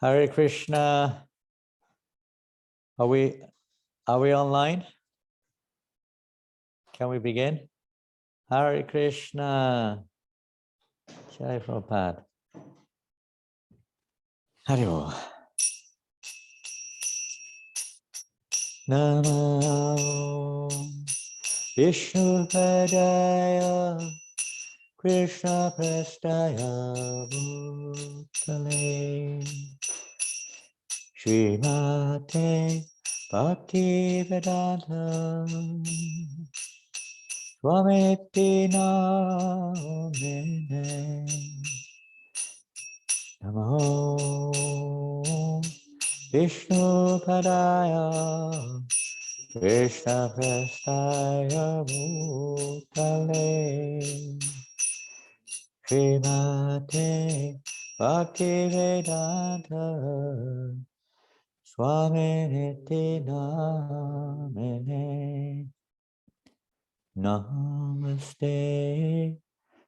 Hare Krishna. Are we online? Can we begin? Hare Krishna. Jai Prabhupada. Hare Namo Vishnu Padaya Krishna Prastaya Bhutale Srimate Bhaktivedanta Swamiti Namine Namo Vishnu Padaya Krishna Prastaya Bhutale Srimate Bhaktivedanta Swamiti Namine Namaste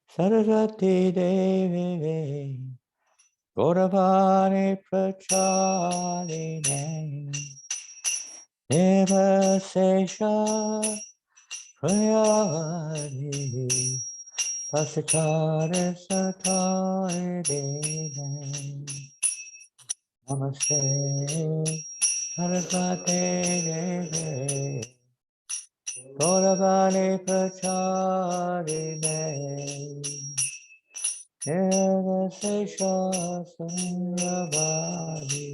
Saraswati Devi Gauravani Pracharine Devasesha Prayadi Pasachara Satarine Namaste Saraswati Devi Gauravani Pracharine Devasesha Sunyavadi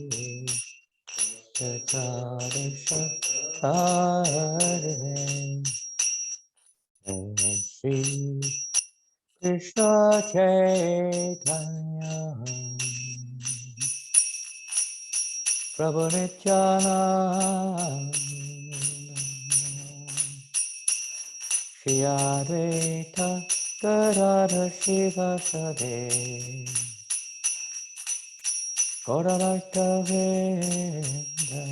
Sacharisha Tarine Sri Krishna Chaitanya Prabhu Nityananda Shri Advaita Gadadhara Srivasade Gauravaita Vrinda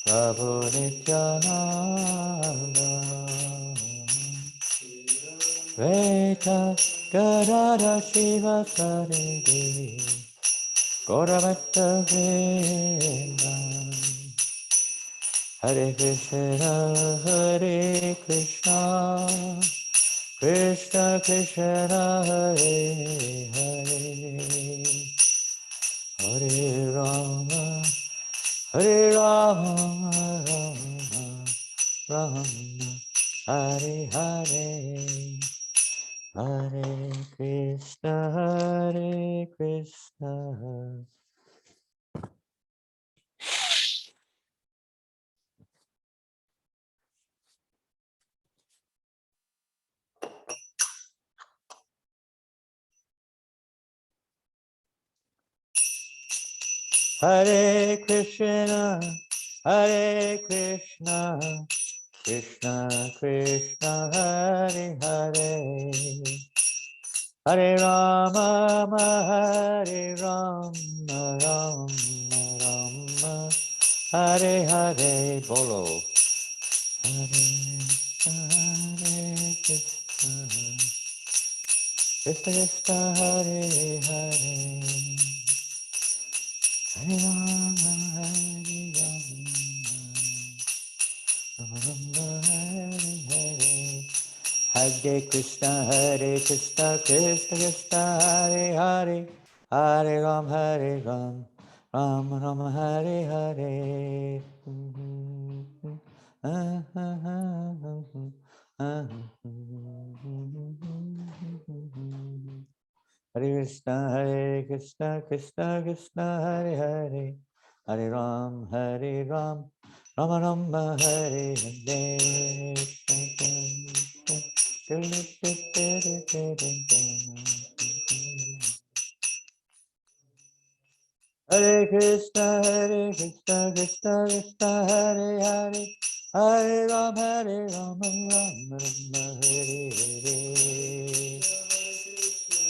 Prabhu Nityananda Advaita Gadadhara Srivasade Gauravaita Vrinda Hare Krishna, Hare Krishna, Krishna Krishna, Hare Hare, Hare Rama, Hare Rama, Rama, Hare Hare, Hare Krishna, Hare Krishna. Hare Krishna, Hare Krishna, Krishna Krishna, Hare Hare, Hare Rama, Hare Rama, Rama Rama, Hare Hare, Bolo. Hare Krishna, Krishna Krishna, Hare Hare. Hare Rama, Hare Rama, Hare Hare. Hare Krishna, Krishna Krishna, Hare Hare, Hare Ram, Ram Ram, Hare Hare. Hare Krishna, Krishna Krishna, Hare Hare, Hare Ram, Ram Ram, Hare Hare. Hare Krishna, Krishna Krishna, Hare Hare, Hare Ram, Ram Ram, Hare Hare.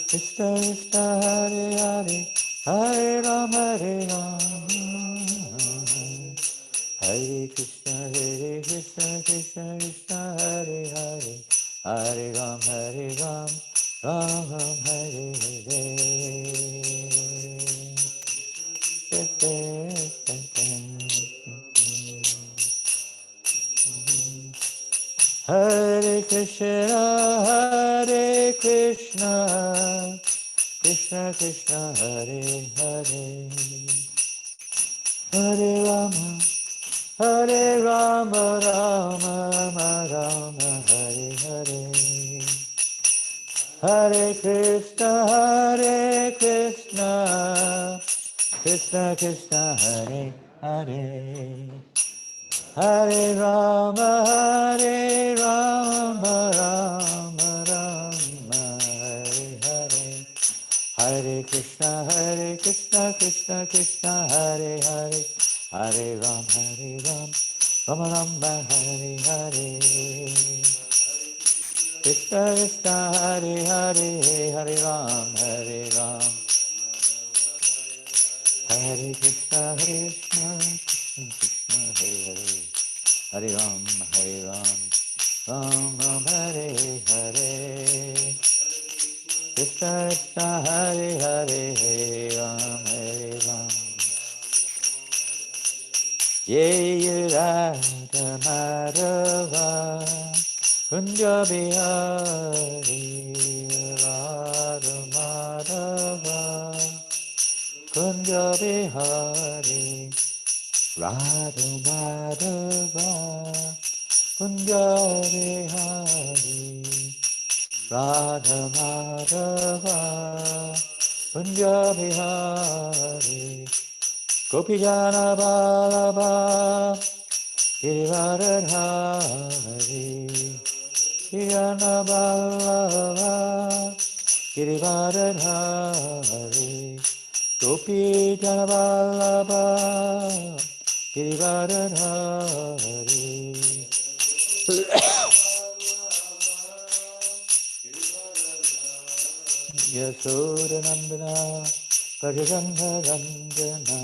Krishna Krishna, Hare Hare, Hare Ram, Hare Ram, Hare Krishna, Krishna Krishna, Hare Hare, Hare Ram, Ram Ram, Hare Hare. Hare Krishna, Krishna Krishna, Hare Hare, Hare Rama, Rama Rama, Hare Hare, Hare Krishna, Krishna Krishna, Hare Hare, Hare Rama, Rama Rama, Hare Hare. Hare Krishna, Krishna Krishna, Hare Hare, Hare Ram, Rama Rama, Hare Hare. Krishna Krishna, Hare Hare, Hare Ram, Hare Krishna, Krishna Krishna, Hare Ram, Ram Ram, Hare Hare. Krishna Krishna, Hare Hare, Hare Ram. Jaya Radha Madhava, Kunja Bihari, Radha Madhava, Kunja Bihari, Radha Madhava, Kunja Bihari, Radha Madhava, Kunja Bihari, Gopi Jana Balaba, Girivaradhari, Jana Balaba, Girivaradhari, Gopi Jana Balaba, Girivaradhari. Yasodanandana, Bhajagandha Randana,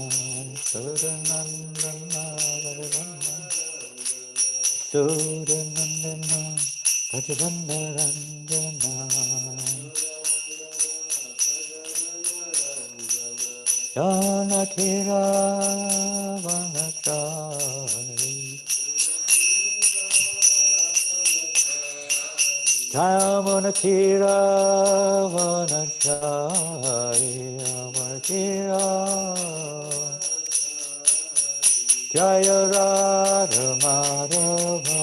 Yasodanandana, Bhajagandha, Yasodanandana, Bhajagandha Randana, Janatira Vanachari, Jayamanatira Vanachari, Amatira, Jaya Radha Madhava,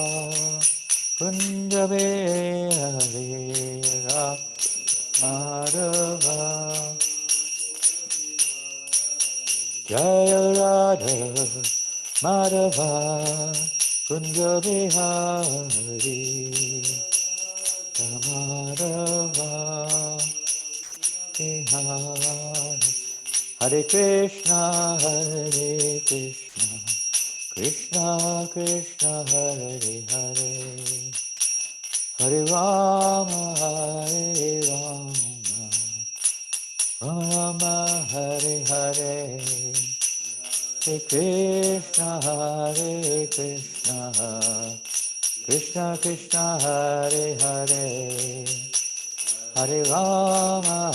Kunjabe Hare Madhava, Jaya Radha Madhava, Kunjabe Hare Madhava, Hare Krishna, Krishna Krishna, Hare Hare, Hare Rama, Rama Rama, Hare Hare, Hare Krishna, Krishna Krishna, Hare Hare, Hare Rama,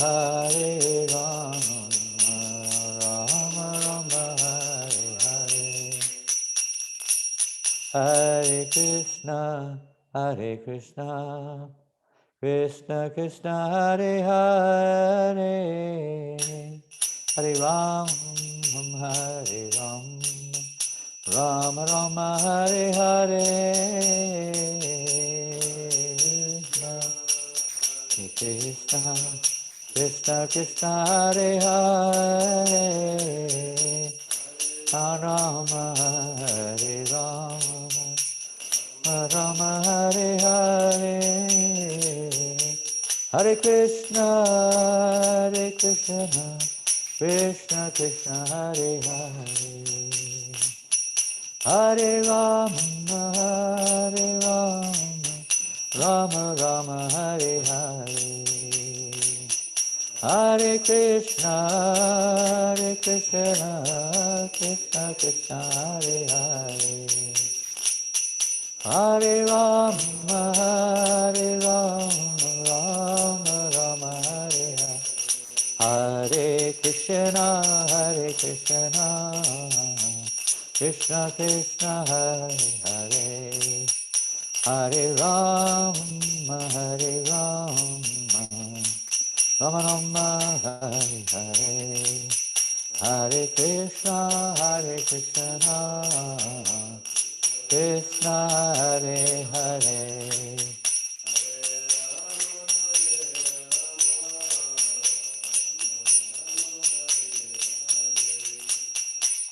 Rama Rama, Hare Hare, Hare Krishna, Krishna Krishna, Hare Hare, Hare Ram, Rama Rama, Hare Hare, Krishna Krishna, Hare Hare, Rama Hare Rama, Rama Hare Hare, Hare Krishna, Krishna Krishna, Hare Hare, Hare Rama, Rama Rama, Hare Hare, Hare Krishna, Hare Krishna, Krishna Krishna, Hare Hare. Hare Rama, Hare Rama, Rama Rama, Hare Hare. Hare Krishna, Hare Krishna, Krishna Krishna, Hare Hare. Hare Rama, Hare Rama, Rama Rama, Hare Hare. Hare Krishna, Hare Krishna, Krishna Hare Hare.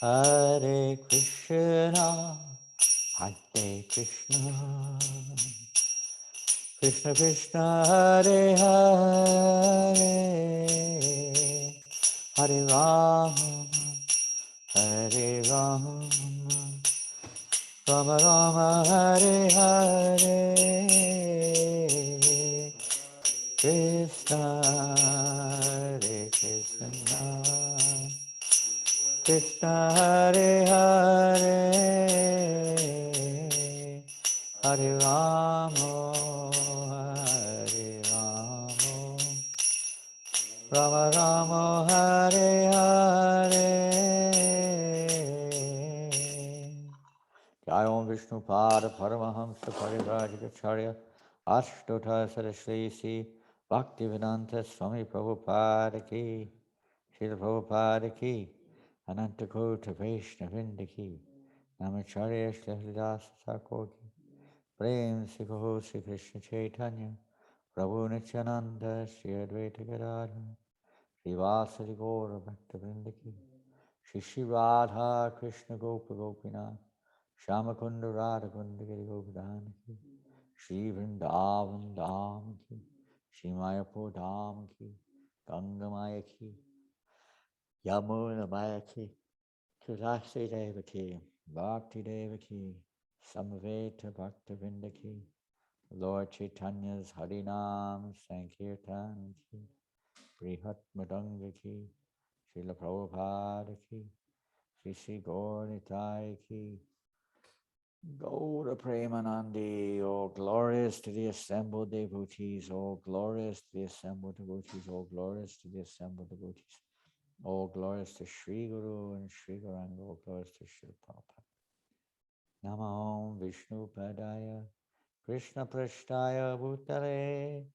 Hare Krishna, Hare Krishna, Krishna Krishna, Hare Hare, Hare Rama, Hare Rama, Rama Rama, Hare Hare, Krishna, Hare Krishna, Krishna Hare Hare, Hare Rama, Hare Rama, Rama Rama, Hare Hare. Jai Om Vishnu Pada Paramahamsa Parivrajagacharya Ashtota Saraswesi Bhaktivedanta Swami Prabhupada Ki Srila Prabhupada Ki Anantakota Vaishnavinda Ki Namacharya Shriharidasa Thakur Ki Prem Sikho Sri Krishna Chaitanya Prabhu Nityananda Shri Advaita Gadadhar Srivasari Gaura Bhaktivinoda Ki Shri Shri Radha Krishna Gopa Gopinath Shamakunda Radhakunda Giri Govardhana Ki Shri Vrindavan Dham Ki Shri Mayapur Dham Ki Ganga Maya Ki Yamuna Maya Ki Tulasi Deva Ki Bhakti Deva Ki Samaveta Bhakta Vrinda Ki Lord Chaitanya's Harinam Sankirtan Ki Brihat Madanga Ki Srila Prabhupada Ki Shri Shri Gaur Nitai Ki Gaura Premanandi, all glorious to the assembled devotees, all glorious to the assembled devotees, all glorious to the assembled devotees, all glorious to Sri Guru and Sri Gauranga, all glorious to Sri Prabhupada. Namo Vishnu Padaya, Krishna Prashtaya Bhutale,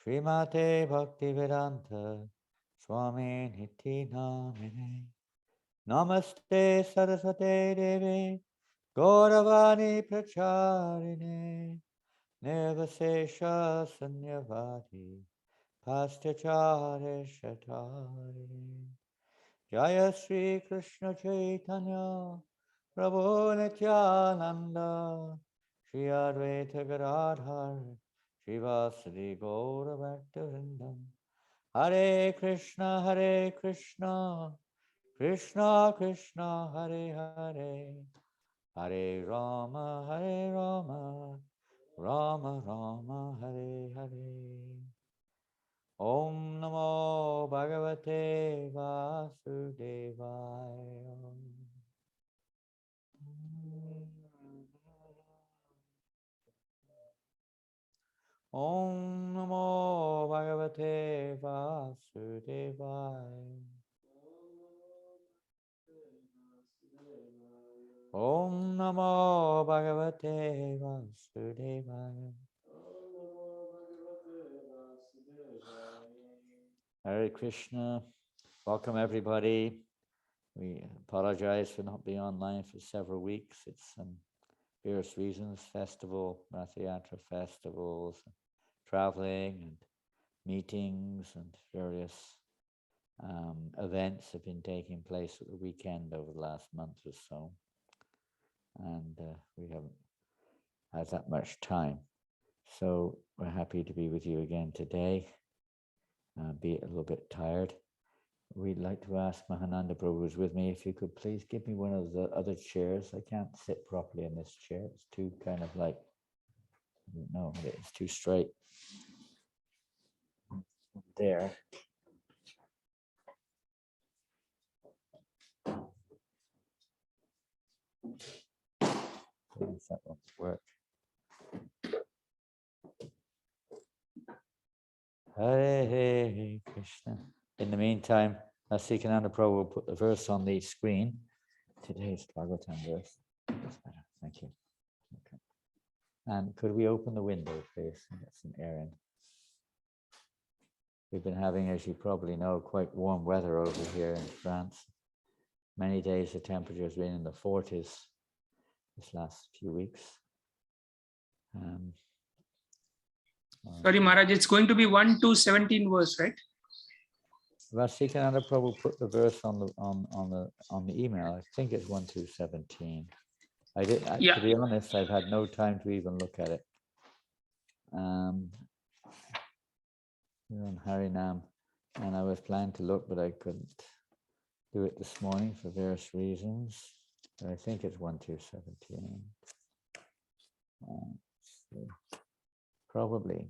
Srimate Bhaktivedanta, Swami Niti Namine, Namaste Saraswate Devi, Gauravani Pracharine, Nirvasesha Sanyavati, Pastachare Shatari, Jaya Sri Krishna Chaitanya, Prabhu Nityananda, Shri Advaita Gadadhar, Shri Vasadi Gaura Bhaktivinoda, Hare Krishna, Hare Krishna, Krishna Krishna, Hare Hare, Hare Rama, Hare Rama, Rama Rama, Hare Hare. Om Namo Bhagavate Vasudevaya. Om Namo Bhagavate Vasudevaya. Om Namo Bhagavate Vasudevaya. Hare Krishna. Welcome everybody. We apologize for not being online for several weeks. It's various reasons, festival, Rath Yatra festivals, traveling and meetings and various events have been taking place at the weekend over the last month or so. And we haven't had that much time. So we're happy to be with you again today, be a little bit tired. We'd like to ask Mahananda Prabhu, who's with me, if you could please give me one of the other chairs. I can't sit properly in this chair. It's too kind of like, I don't know, it's too straight. There. If that won't work. Hare Krishna. In the meantime, Janananda Prabhu will put the verse on the screen. Today's Bhagavatam verse. That's better. Thank you. Okay. And could we open the window, please, and get some air in? We've been having, as you probably know, quite warm weather over here in France. Many days the temperature has been in the 40s this last few weeks. Sorry, Maharaj, it's going to be 1 to 17 verse, right? Vasikananda Prabhu put the verse on the email. I think it's 1 to 17. To be honest, I've had no time to even look at it. We're on Harinam, and I was planning to look, but I couldn't do it this morning for various reasons. But I think it's 1 to 17. Probably.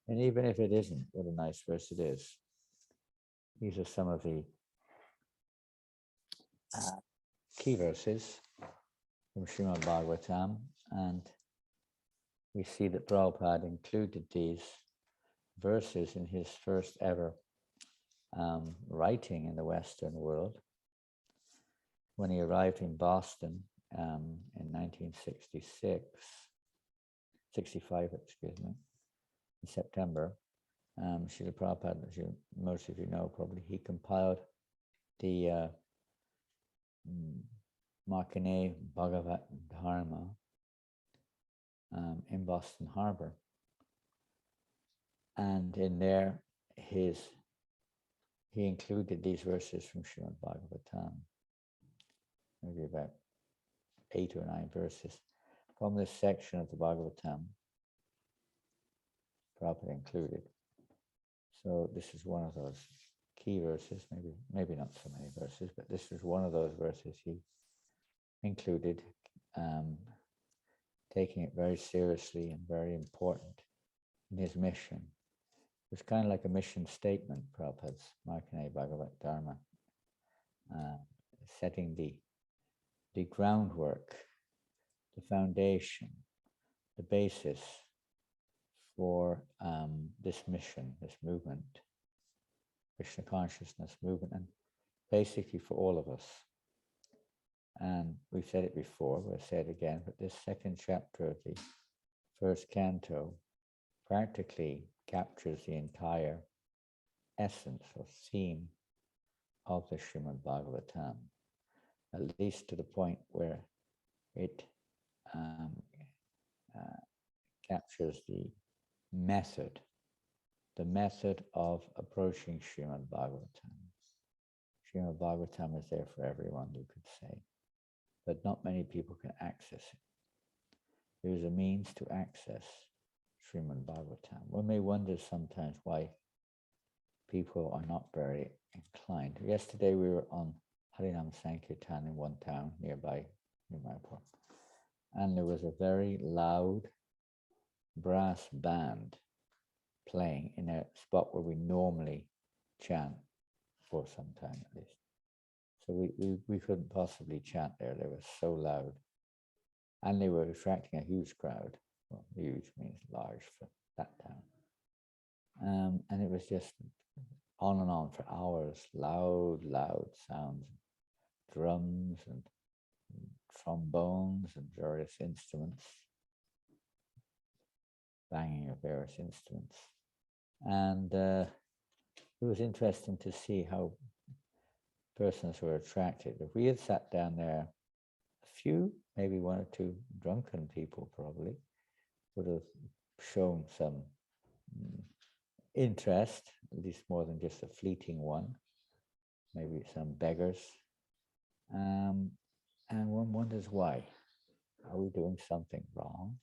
And even if it isn't, what a nice verse it is. These are some of the key verses from Srimad-Bhagavatam, and we see that Prabhupada included these verses in his first ever writing in the Western world. When he arrived in Boston in 65, in September, Srila Prabhupada, as most of you know probably, he compiled the Makane Bhagavat Dharma in Boston Harbor. And in there, he included these verses from Srimad-Bhagavatam, maybe about 8 or 9 verses from this section of the Bhagavatam, Prabhupada included. So this is one of those key verses, maybe not so many verses, but this is one of those verses he included, taking it very seriously and very important in his mission. It was kind of like a mission statement, Prabhupada's Makane Bhagavat Dharma, setting the groundwork, the foundation, the basis for this mission, this movement, Krishna consciousness movement, and basically for all of us. And we've said it before, we'll say it again, but this second chapter of the first canto practically captures the entire essence or theme of the Srimad-Bhagavatam, at least to the point where it captures the method of approaching Srimad-Bhagavatam. Srimad-Bhagavatam is there for everyone, you could say, but not many people can access it. There's a means to access Srimad-Bhagavatam. One may wonder sometimes why people are not very inclined. Yesterday we were on Harinam Sankirtan in one town nearby, near Mayapur, and there was a very loud brass band playing in a spot where we normally chant for some time at least. So we couldn't possibly chant there. They were so loud. And they were attracting a huge crowd. Well, huge means large for that town. And it was just on and on for hours, loud sounds, drums and trombones and various instruments, banging of various instruments. And it was interesting to see how persons were attracted. If we had sat down there, a few, maybe 1 or 2 drunken people probably would have shown some interest, at least more than just a fleeting one, maybe some beggars. And one wonders why. Are we doing something wrong?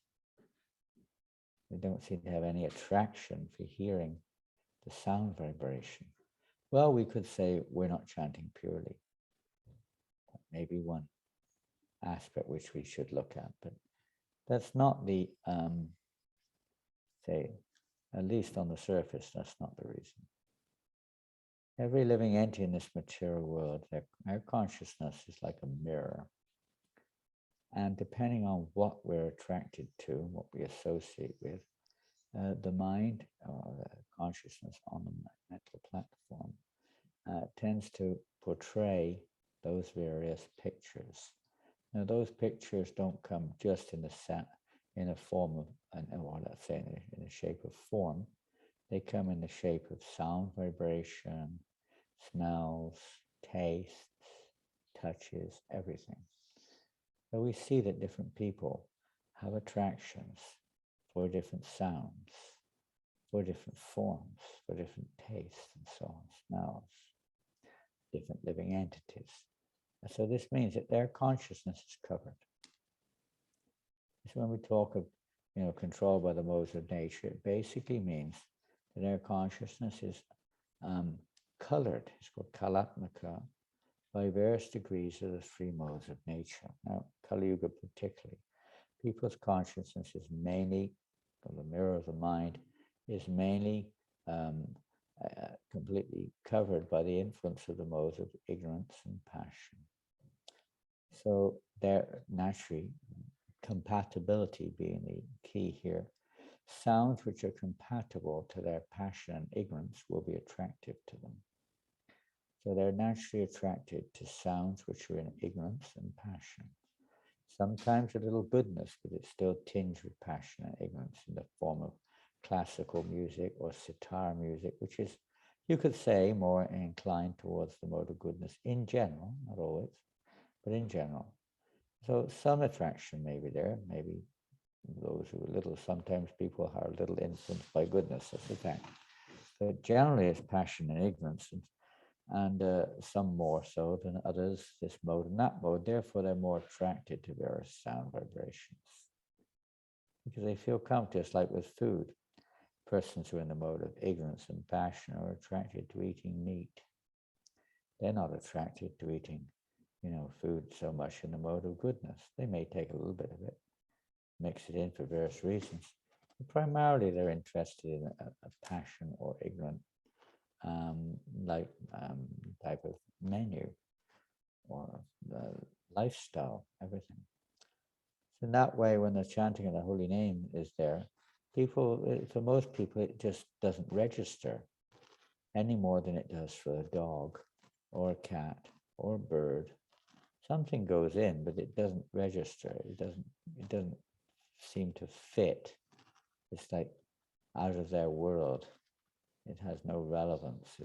We don't seem to have any attraction for hearing the sound vibration. Well, we could say we're not chanting purely. That may be one aspect which we should look at, but that's not the, say, at least on the surface, that's not the reason. Every living entity in this material world, their consciousness is like a mirror. And depending on what we're attracted to, what we associate with, the mind or the consciousness on the mental platform tends to portray those various pictures. Now, those pictures don't come just in a form of, or let's say in the shape of form. They come in the shape of sound vibration, smells, tastes, touches, everything. So we see that different people have attractions for different sounds, for different forms, for different tastes and so on, smells, different living entities. And so this means that their consciousness is covered. So when we talk of, control by the modes of nature, it basically means that their consciousness is colored. It's called kalatmaka, by various degrees of the three modes of nature. Now, Kali Yuga particularly, people's consciousness is mainly, the mirror of the mind, is mainly completely covered by the influence of the modes of ignorance and passion. So there, naturally, compatibility being the key here, sounds which are compatible to their passion and ignorance will be attractive to them. So they're naturally attracted to sounds which are in ignorance and passion. Sometimes a little goodness, but it's still tinged with passion and ignorance in the form of classical music or sitar music, which is, you could say, more inclined towards the mode of goodness in general, not always, but in general. So some attraction may be there, maybe those who are little, sometimes people are a little influenced by goodness, that's a fact. But generally it's passion and ignorance, and some more so than others, this mode and that mode. Therefore, they're more attracted to various sound vibrations because they feel comfortable, just like with food. Persons who are in the mode of ignorance and passion are attracted to eating meat. They're not attracted to eating, food so much in the mode of goodness. They may take a little bit of it, mix it in for various reasons. But primarily, they're interested in a passion or ignorant type of menu or lifestyle, everything. So in that way, when the chanting of the holy name is there, for most people, it just doesn't register any more than it does for a dog or a cat or a bird. Something goes in, but it doesn't register. It doesn't seem to fit. It's like out of their world. It has no relevance.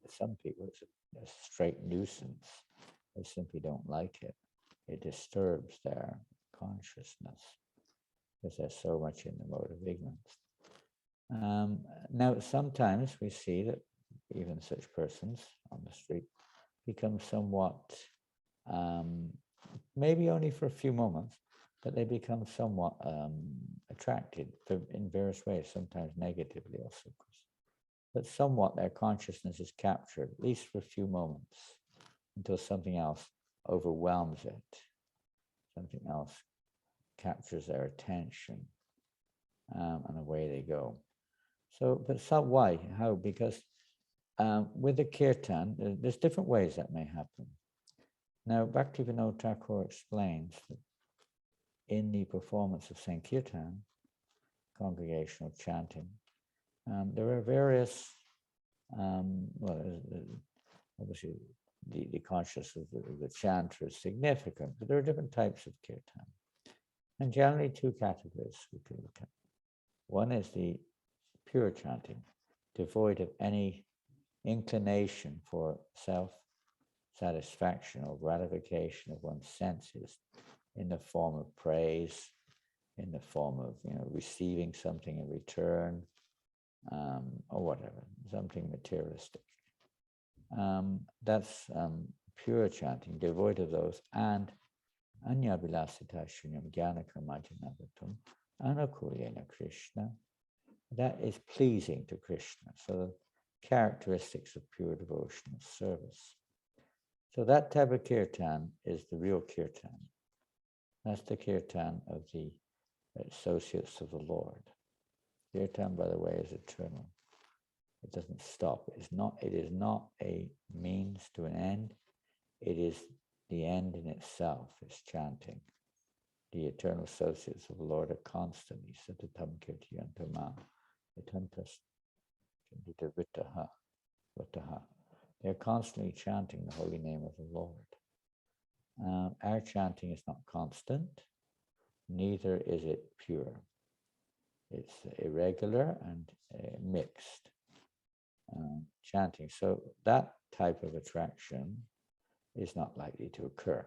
Some people, it's a straight nuisance. They simply don't like it. It disturbs their consciousness because they're so much in the mode of ignorance. Now, sometimes we see that even such persons on the street become somewhat, maybe only for a few moments, but they become somewhat attracted in various ways, sometimes negatively also, of course. But somewhat their consciousness is captured, at least for a few moments, until something else overwhelms it. Something else captures their attention, and away they go. So, but why? How? Because with the kirtan, there's different ways that may happen. Now, Bhaktivinoda Thakur explains that in the performance of Sankirtan, congregational chanting, there are various, obviously the consciousness of the chanter is significant, but there are different types of kirtan. And generally two categories we could look at. One is the pure chanting, devoid of any inclination for self-satisfaction or gratification of one's senses in the form of praise, in the form of receiving something in return, or whatever, something materialistic. That's pure chanting, devoid of those, and Anyabilasita Shunyam Jnana Karmajnavatam Anukulyena Krishna. That is pleasing to Krishna. So the characteristics of pure devotional service. So that type of kirtan is the real kirtan. That's the kirtan of the associates of the Lord. Kirtan, by the way, is eternal. It doesn't stop. It is not a means to an end. It is the end in itself. It's chanting. The eternal associates of the Lord are constantly satatam kirtiyantamam yatantas vitaha. They're constantly chanting the holy name of the Lord. Our chanting is not constant, neither is it pure. It's irregular and mixed chanting. So that type of attraction is not likely to occur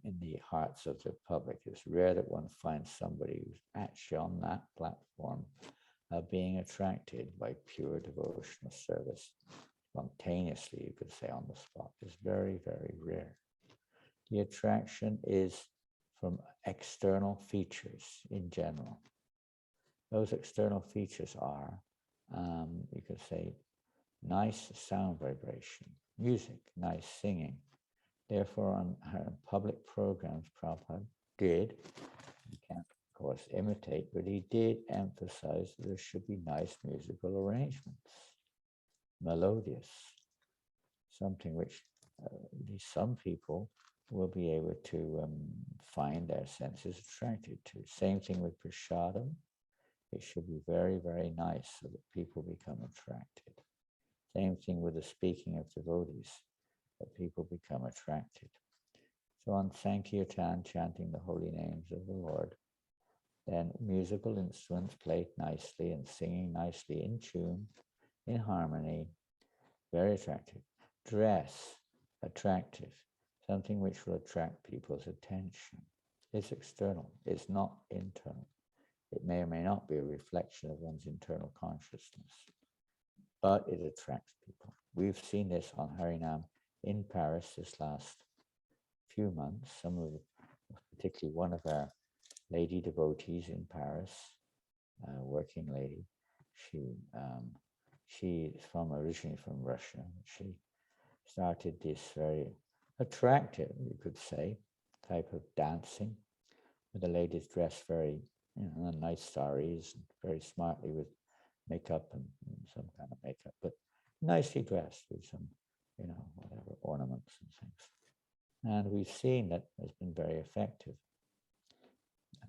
in the hearts of the public. It's rare that one finds somebody who's actually on that platform being attracted by pure devotional service spontaneously, you could say, on the spot. It's very, very rare. The attraction is from external features in general. Those external features are, you could say, nice sound vibration, music, nice singing. Therefore, on her public programs, Prabhupada did, you can't, of course, imitate, but he did emphasize that there should be nice musical arrangements, melodious, something which at least some people will be able to find their senses attracted to. Same thing with prasadam. It should be very, very nice so that people become attracted. Same thing with the speaking of devotees, that people become attracted. So on Sankirtan, chanting the holy names of the Lord, then musical instruments played nicely and singing nicely in tune, in harmony, very attractive. Dress, attractive, something which will attract people's attention. It's external, it's not internal. It may or may not be a reflection of one's internal consciousness, but it attracts people. We've seen this on Harinam in Paris this last few months. Some of, particularly one of our lady devotees in Paris, working lady, she's originally from Russia. She started this very attractive, you could say, type of dancing, with the ladies dressed very, nice saris, very smartly with makeup and some kind of makeup, but nicely dressed with some, whatever ornaments and things. And we've seen that has been very effective.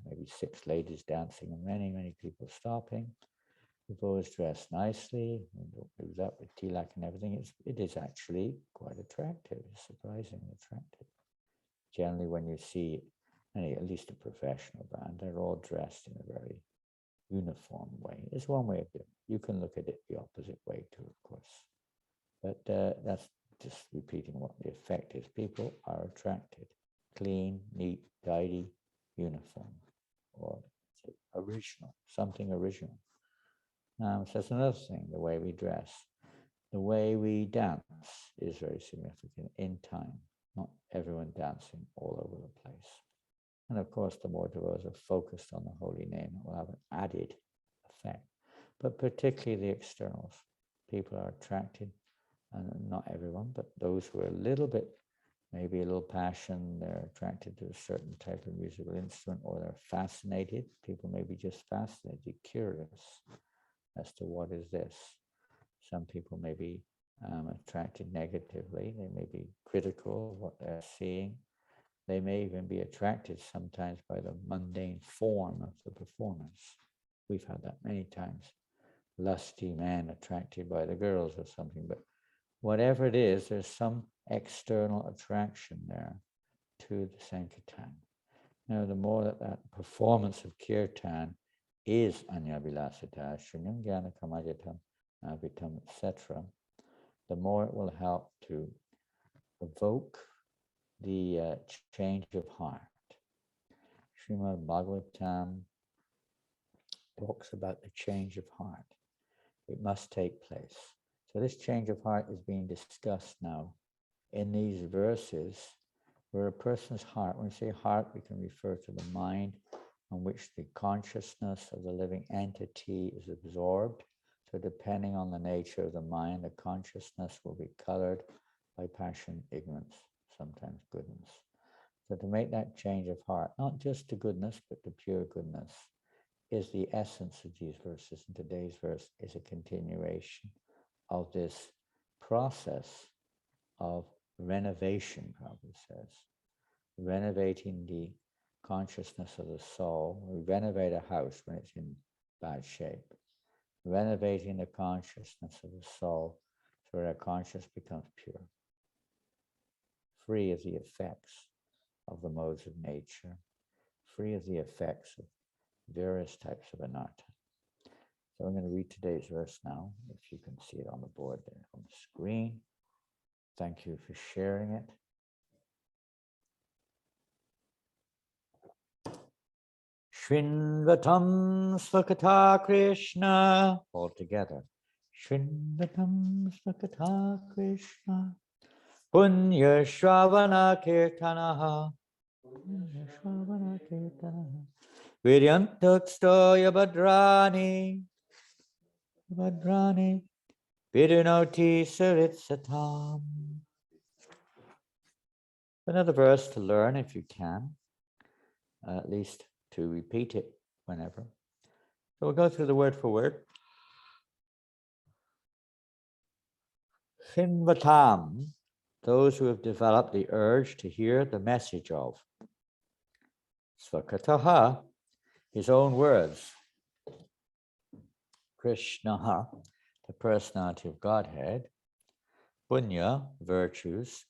Maybe 6 ladies dancing and many, many people stopping. We've always dressed nicely, it was up with tilak and everything. It is actually quite attractive, surprisingly attractive. Generally, when you see at least a professional band, they're all dressed in a very uniform way. It's one way of doing it. You can look at it the opposite way too, of course. But that's just repeating what the effect is. People are attracted. Clean, neat, tidy, uniform, or original, something original. So that's another thing, the way we dress. The way we dance is very significant in time. Not everyone dancing all over the place. And of course, the more devotees are focused on the holy name, it will have an added effect. But particularly the externals. People are attracted, and not everyone, but those who are a little bit, maybe a little passion, they're attracted to a certain type of musical instrument, or they're fascinated. People may be just fascinated, curious as to what is this. Some people may be attracted negatively. They may be critical of what they're seeing. They may even be attracted sometimes by the mundane form of the performance. We've had that many times. Lusty man attracted by the girls or something, but whatever it is, there's some external attraction there to the Sankirtan. Now, the more that performance of Kirtan is Anyavilasita, Shunyam Jnana Kamajatam, Avitam, etc., the more it will help to evoke the change of heart. Srimad-Bhagavatam talks about the change of heart. It must take place. So this change of heart is being discussed now in these verses, where a person's heart, when we say heart, we can refer to the mind on which the consciousness of the living entity is absorbed. So depending on the nature of the mind, the consciousness will be colored by passion, ignorance, sometimes goodness. So to make that change of heart, not just to goodness, but to pure goodness, is the essence of these verses. And today's verse is a continuation of this process of renovation, Prabhupada says, renovating the consciousness of the soul. We renovate a house when it's in bad shape. Renovating the consciousness of the soul so that our consciousness becomes pure, free of the effects of the modes of nature, free of the effects of various types of anatta. So I'm going to read today's verse now, if you can see it on the board there on the screen. Thank you for sharing it. Shrinvatam Svakata Krishna. All together. Shrinvatam Svakata Krishna. Punya Shravana Kirtanaha. Punya Shravana Kirtanaha. Vidyantakstoya Bhadrani. Bhadrani. Vidunoti Saritsatam. Another verse to learn if you can, at least to repeat it whenever. So we'll go through the word for word. Shinvatam, those who have developed the urge to hear the message of. Svakataha, his own words. Krishna, the personality of Godhead. Punya, virtues.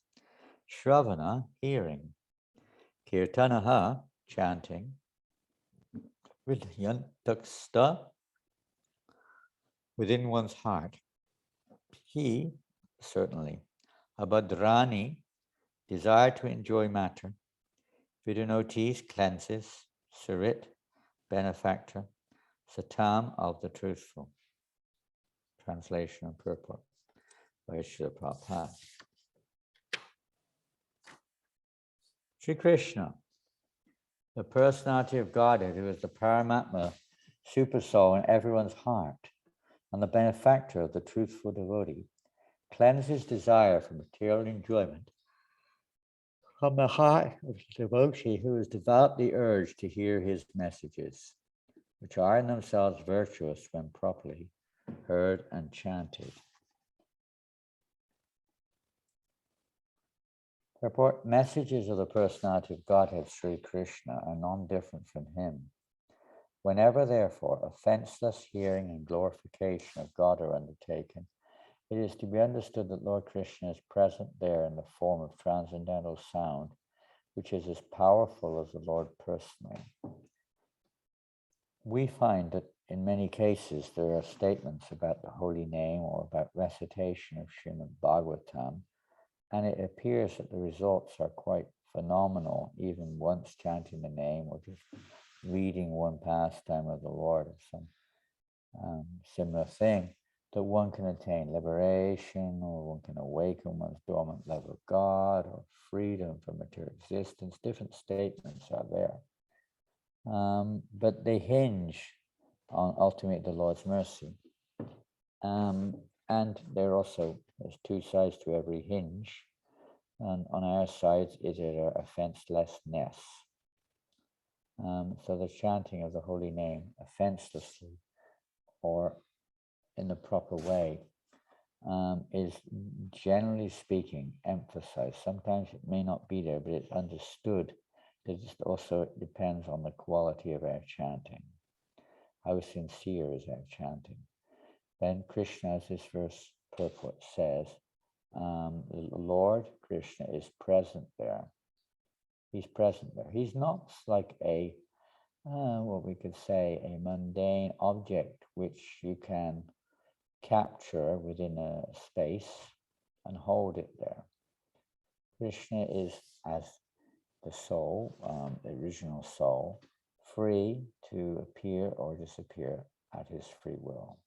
Shravana, hearing. Kirtanaha, chanting. Vidyantaksta, within one's heart. He, certainly. Abhadrani, desire to enjoy matter. Vidunotis, cleanses. Sarit, benefactor. Satam, of the truthful. Translation and purport by Srila Prabhupada. Sri Krishna, the personality of Godhead, who is the Paramatma, super soul in everyone's heart, and the benefactor of the truthful devotee, cleanses desire for material enjoyment from the heart of the devotee who has developed the urge to hear his messages, which are in themselves virtuous when properly heard and chanted. Purport: messages of the personality of Godhead, Sri Krishna, are non-different from him. Whenever, therefore, offenseless hearing and glorification of God are undertaken, it is to be understood that Lord Krishna is present there in the form of transcendental sound, which is as powerful as the Lord personally. We find that in many cases there are statements about the holy name or about recitation of Srimad-Bhagavatam, and it appears that the results are quite phenomenal, even once chanting the name or just reading one pastime of the Lord or some similar thing, that one can attain liberation, or one can awaken one's dormant love of God, or freedom from material existence. Different statements are there. But they hinge on ultimately the Lord's mercy. And there's two sides to every hinge. And on our side, is it our offenselessness? So the chanting of the holy name offenselessly or in the proper way is, generally speaking, emphasized. Sometimes it may not be there, but it's understood. It just also depends on the quality of our chanting. How sincere is our chanting? Then Krishna, as this verse purport says, the Lord Krishna is present there. He's present there. He's not like a, what we could say, a mundane object which you can capture within a space and hold it there. Krishna is, as the soul, the original soul, free to appear or disappear at his free will.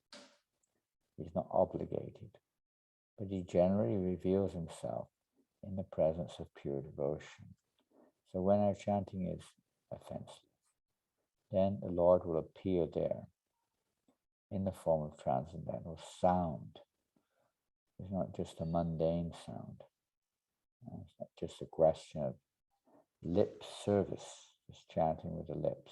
He's not obligated, but he generally reveals himself in the presence of pure devotion. So when our chanting is offensive, then the Lord will appear there in the form of transcendental sound. It's not just a mundane sound. It's not just a question of lip service, just chanting with the lips.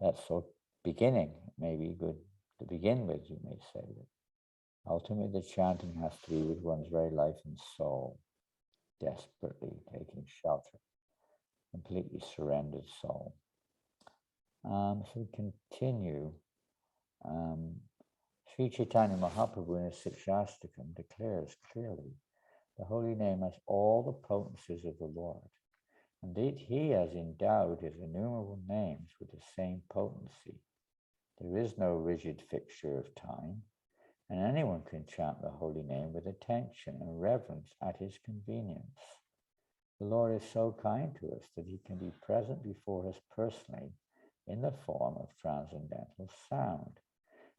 That's so beginning, maybe good to begin with, you may say. But ultimately, the chanting has to be with one's very life and soul, desperately taking shelter from completely surrendered soul. So we continue. Sri Chaitanya Mahaprabhu in his Sikshastakam declares clearly, the holy name has all the potencies of the Lord. Indeed, he has endowed his innumerable names with the same potency. There is no rigid fixture of time, and anyone can chant the holy name with attention and reverence at his convenience. The Lord is so kind to us that he can be present before us personally in the form of transcendental sound.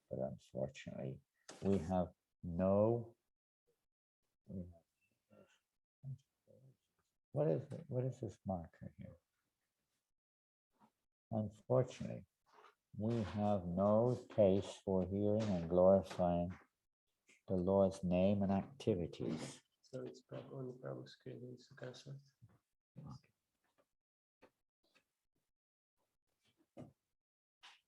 But unfortunately, we have no... What is it? What is this marker here? Unfortunately, we have no taste for hearing and glorifying the Lord's name and activities. So it's on the Prabhu screen. It's cancelled.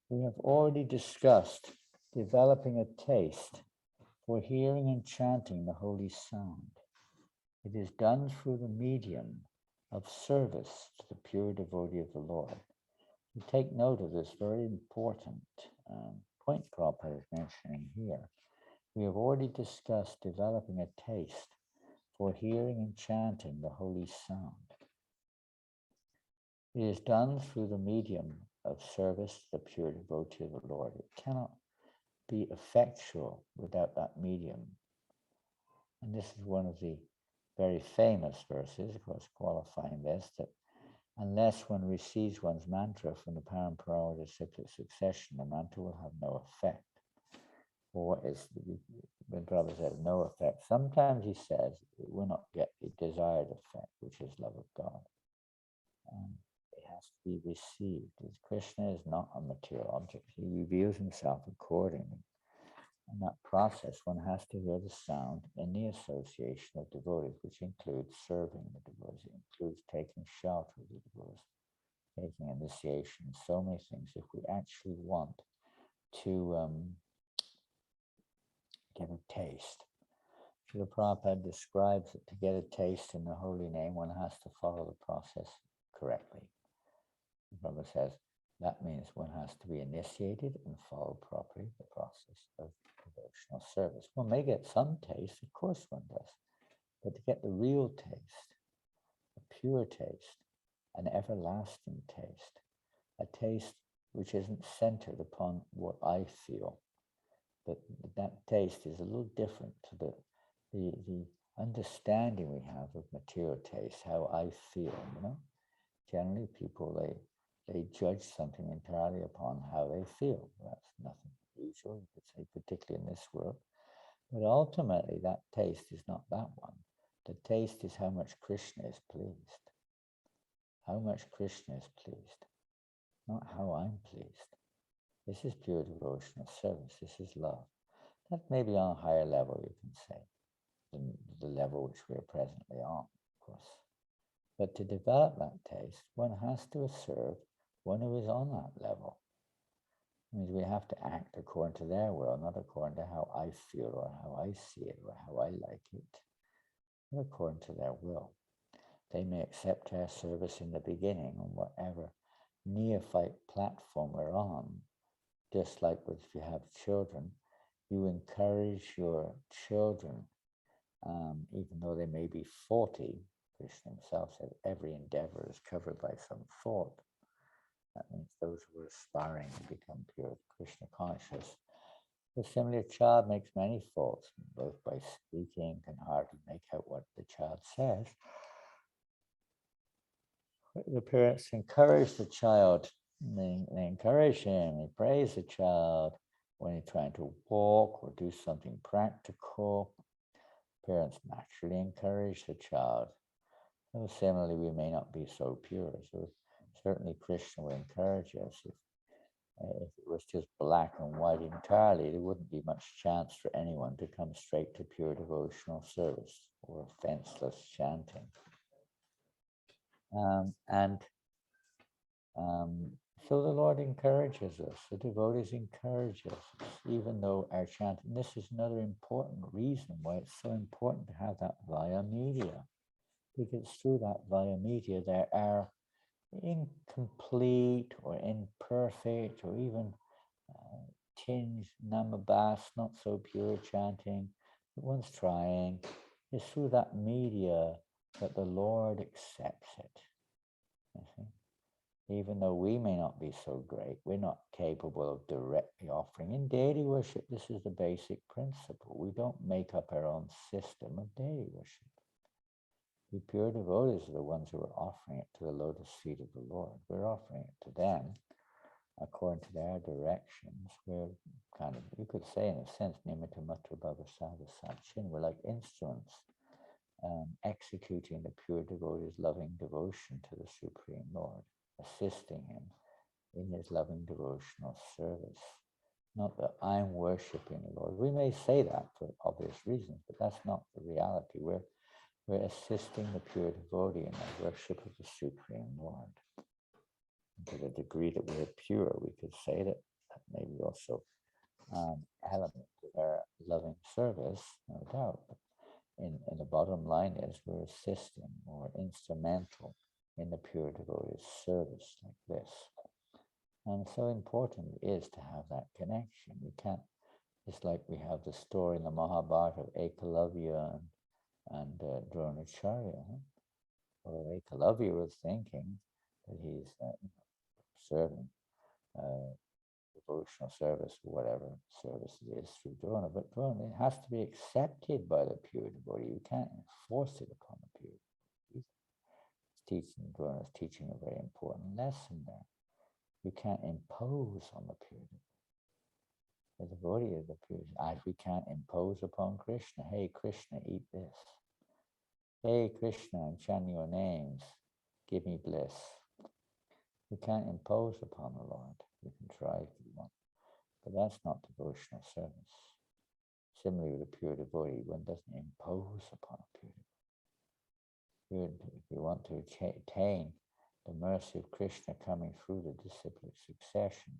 We have already discussed developing a taste for hearing and chanting the holy sound. It is done through the medium of service to the pure devotee of the Lord. You take note of this very important point Prabhupada is mentioning here. We have already discussed developing a taste for hearing and chanting the holy sound. It is done through the medium of service to the pure devotee of the Lord. It cannot be effectual without that medium. And this is one of the very famous verses, of course, qualifying this, that unless one receives one's mantra from the parampara or the cyclic succession, the mantra will have no effect. Or what is, when Prabhupada says no effect, sometimes he says it will not get the desired effect, which is love of God. It has to be received. Krishna is not a material object. He reveals himself accordingly. In that process, one has to hear the sound in the association of devotees, which includes serving the devotees. It includes taking shelter of the devotees, taking initiation, so many things. If we actually want to get a taste. Srila Prabhupada describes that to get a taste in the holy name, one has to follow the process correctly. Prabhupada says that means one has to be initiated and follow properly the process of devotional service. One may get some taste, of course one does, but to get the real taste, a pure taste, an everlasting taste, a taste which isn't centered upon what I feel, but that taste is a little different to the understanding we have of material taste, how I feel, you know. Generally people, they judge something entirely upon how they feel. That's nothing unusual, you could say, particularly in this world. But ultimately, that taste is not that one. The taste is how much Krishna is pleased. How much Krishna is pleased, not how I'm pleased. This is pure devotional service. This is love. That may be on a higher level, you can say, than the level which we're presently on, of course. But to develop that taste, one has to serve one who is on that level. It means we have to act according to their will, not according to how I feel or how I see it or how I like it, but according to their will. They may accept our service in the beginning on whatever neophyte platform we're on. Just like if you have children, you encourage your children, even though they may be faulty. Krishna himself said every endeavor is covered by some fault. That means those who are aspiring to become pure Krishna conscious. The similar child makes many faults, both by speaking, can hardly make out what the child says. The parents encourage the child, they encourage him, they praise the child when he's trying to walk or do something practical. Parents naturally encourage the child. So similarly, we may not be so pure. So certainly Krishna will encourage us. If it was just black and white entirely, there wouldn't be much chance for anyone to come straight to pure devotional service or offenseless chanting. So the Lord encourages us, the devotees encourage us, even though our chanting, this is another important reason why it's so important to have that via media, because through that via media there are incomplete or imperfect or even tinged namabas, not so pure chanting, but one's trying, is through that media that the Lord accepts it. You see? Even though we may not be so great, we're not capable of directly offering. In deity worship, this is the basic principle. We don't make up our own system of deity worship. The pure devotees are the ones who are offering it to the lotus feet of the Lord. We're offering it to them according to their directions. We're kind of, you could say in a sense, nimitta matra bhava sada sachin. We're like instruments executing the pure devotee's loving devotion to the Supreme Lord, assisting him in his loving devotional service. Not that I'm worshiping the Lord. We may say that for obvious reasons, but that's not the reality. We're assisting the pure devotee in the worship of the Supreme Lord. And to the degree that we're pure, we could say that maybe also element of our loving service, no doubt. But in the bottom line is we're assisting or instrumental in the pure devotee's service like this. And so important it is to have that connection. We can't, it's like we have the story in the Mahabharata of Ekalavya and Dronacharya. Well, Ekalavya was thinking that he's serving devotional service, or whatever service it is through Drona, but Drona, it has to be accepted by the pure devotee. You can't enforce it upon the pure devotee. Drona is teaching a very important lesson there. You can't impose on the pure devotee. The devotee is the pure. We can't impose upon Krishna. Hey, Krishna, eat this. Hey, Krishna, I'm chanting your names. Give me bliss. You can't impose upon the Lord. You can try if you want, but that's not devotional service. Similarly with a pure devotee, one doesn't impose upon a pure devotee. If you want to attain the mercy of Krishna coming through the disciplic succession,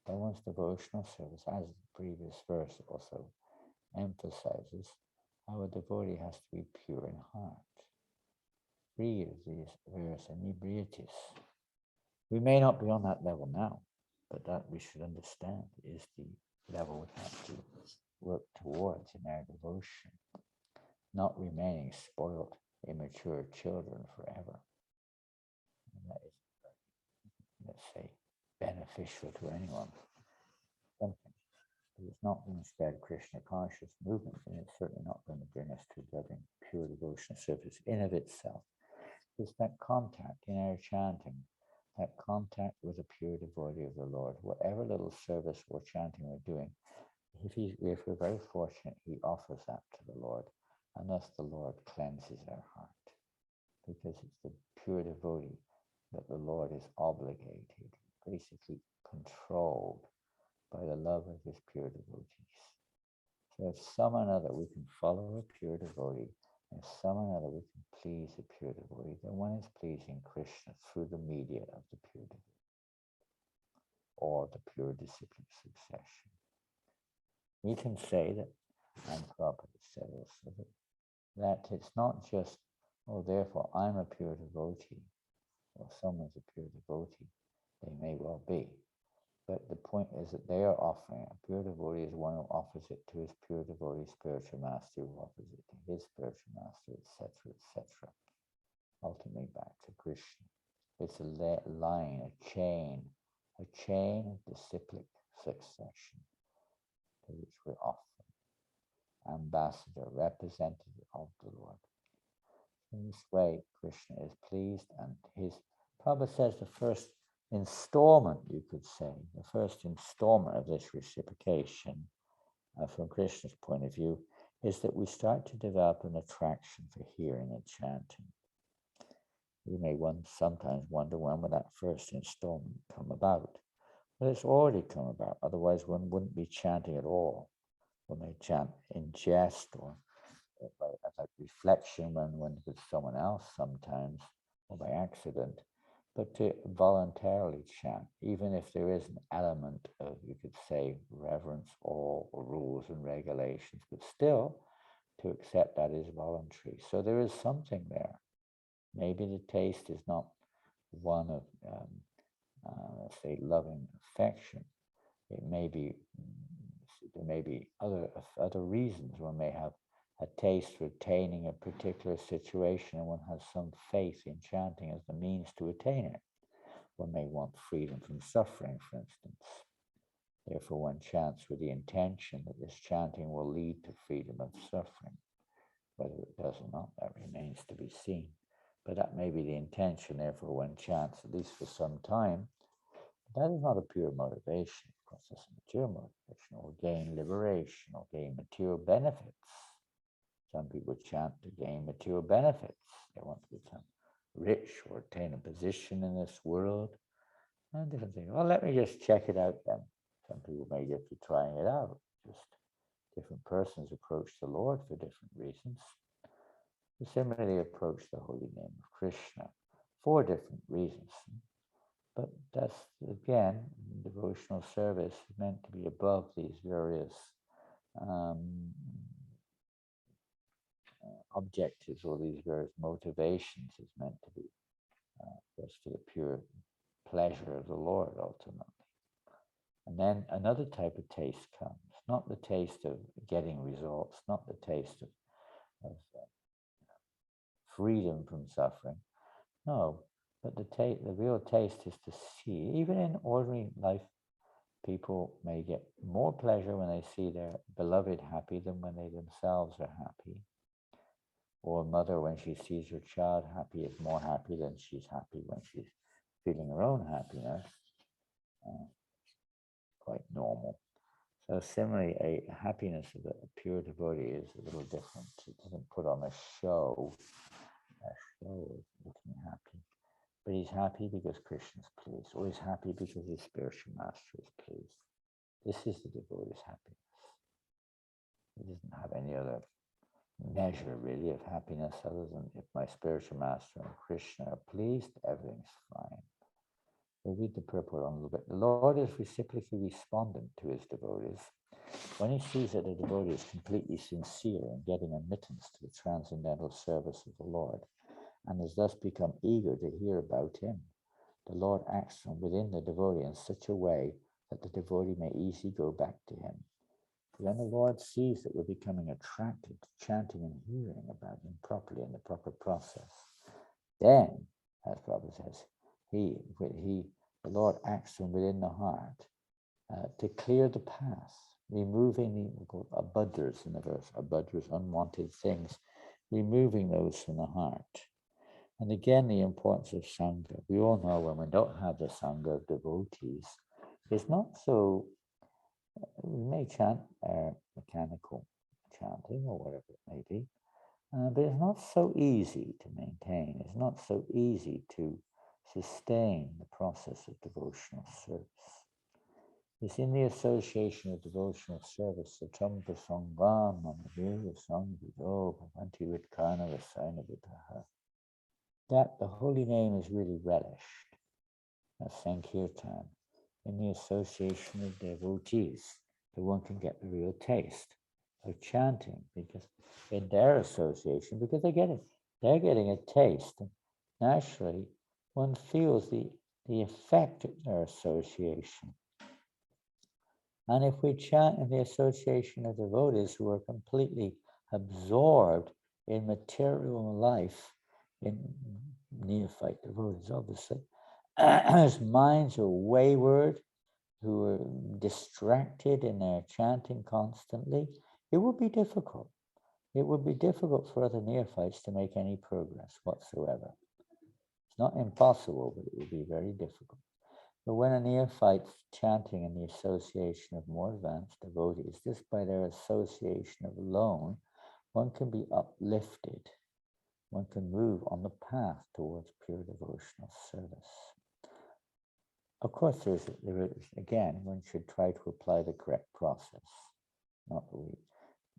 by one's devotional service, as the previous verse also emphasizes, our devotee has to be pure in heart, free of these various inebrieties. We may not be on that level now, but that we should understand is the level we have to work towards in our devotion, not remaining spoiled, immature children forever. And that is, let's say, beneficial to anyone. Something. But it's not going to spread Krishna conscious movement, and it's certainly not going to bring us to loving pure devotional service in of itself. It's that contact in our chanting, that contact with a pure devotee of the Lord, whatever little service or chanting we're doing, if we're very fortunate, he offers that to the Lord, and thus the Lord cleanses our heart, because it's the pure devotee that the Lord is obligated, basically controlled by the love of his pure devotees. So if some another we can follow a pure devotee, if some another we can please a pure devotee, then one is pleasing Krishna through the media of the pure devotee, or the pure disciplic succession. We can say that, and Prabhupada said also, that it's not just, oh, therefore I'm a pure devotee, or someone's a pure devotee. They may well be. But the point is that they are offering it. A pure devotee is one who offers it to his pure devotee spiritual master, who offers it to his spiritual master, etc., etc. Ultimately back to Krishna. It's a line, a chain of disciplic succession to which we're offering. Ambassador, representative of the Lord. In this way, Krishna is pleased, and his Prabhupada says the first installment, you could say, the first installment of this reciprocation from Krishna's point of view is that we start to develop an attraction for hearing and chanting. We may sometimes wonder when will that first installment come about. Well, it's already come about, otherwise one wouldn't be chanting at all. One may chant in jest or by reflection when with someone else sometimes, or by accident. But to voluntarily chant, even if there is an element of, you could say, reverence, awe, or rules and regulations, but still to accept that is voluntary. So there is something there. Maybe the taste is not one of, let's say, loving affection. It may be, there may be other reasons. One may have a taste for attaining a particular situation, and one has some faith in chanting as the means to attain it. One may want freedom from suffering, for instance. Therefore, one chants with the intention that this chanting will lead to freedom of suffering. Whether it does or not, that remains to be seen. But that may be the intention. Therefore, one chants, at least for some time. That is not a pure motivation. Of course, that's a material motivation, or gain liberation, or gain material benefits. Some people chant to gain material benefits. They want to become rich or attain a position in this world. And different things. Well, let me just check it out then. Some people may just be trying it out. Just different persons approach the Lord for different reasons. They similarly approach the holy name of Krishna for different reasons. But that's, again, devotional service is meant to be above these various objectives or these various motivations. Is meant to be just for the pure pleasure of the Lord, ultimately. And then another type of taste comes, not the taste of getting results, not the taste of freedom from suffering. No, but the real taste is to see, even in ordinary life, people may get more pleasure when they see their beloved happy than when they themselves are happy. Or a mother, when she sees her child happy, is more happy than she's happy when she's feeling her own happiness. Quite normal. So similarly, a happiness of a pure devotee is a little different. It doesn't put on a show of looking happy. But he's happy because Krishna's pleased, or he's happy because his spiritual master is pleased. This is the devotee's happiness. He doesn't have any other measure, really, of happiness other than if my spiritual master and Krishna are pleased, everything's fine. We'll read the purport on a little bit. The Lord is reciprocally respondent to his devotees. When he sees that a devotee is completely sincere in getting admittance to the transcendental service of the Lord, and has thus become eager to hear about him, the Lord acts from within the devotee in such a way that the devotee may easily go back to him. When the Lord sees that we're becoming attracted to chanting and hearing about him properly in the proper process, then, as Prabhupada says, the Lord acts from within the heart to clear the path, removing the abudras in the verse, abudras, unwanted things, removing those from the heart. And again, the importance of Sangha. We all know when we don't have the Sangha of devotees, it's not so, we may chant mechanical chanting or whatever it may be, but it's not so easy to maintain. It's not so easy to sustain the process of devotional service. It's in the association of devotional service, that the holy name is really relished, as Sankirtan, in the association of devotees, that one can get the real taste of chanting, because in their association, because they're getting a taste, and naturally one feels the effect of their association. And if we chant in the association of devotees who are completely absorbed in material life, in neophyte devotees, obviously, whose minds are wayward, who are distracted in their chanting constantly, it would be difficult. It would be difficult for other neophytes to make any progress whatsoever. It's not impossible, but it would be very difficult. But when a neophyte's chanting in the association of more advanced devotees, just by their association alone, one can be uplifted. One can move on the path towards pure devotional service. Of course, there is again, one should try to apply the correct process. Not that we,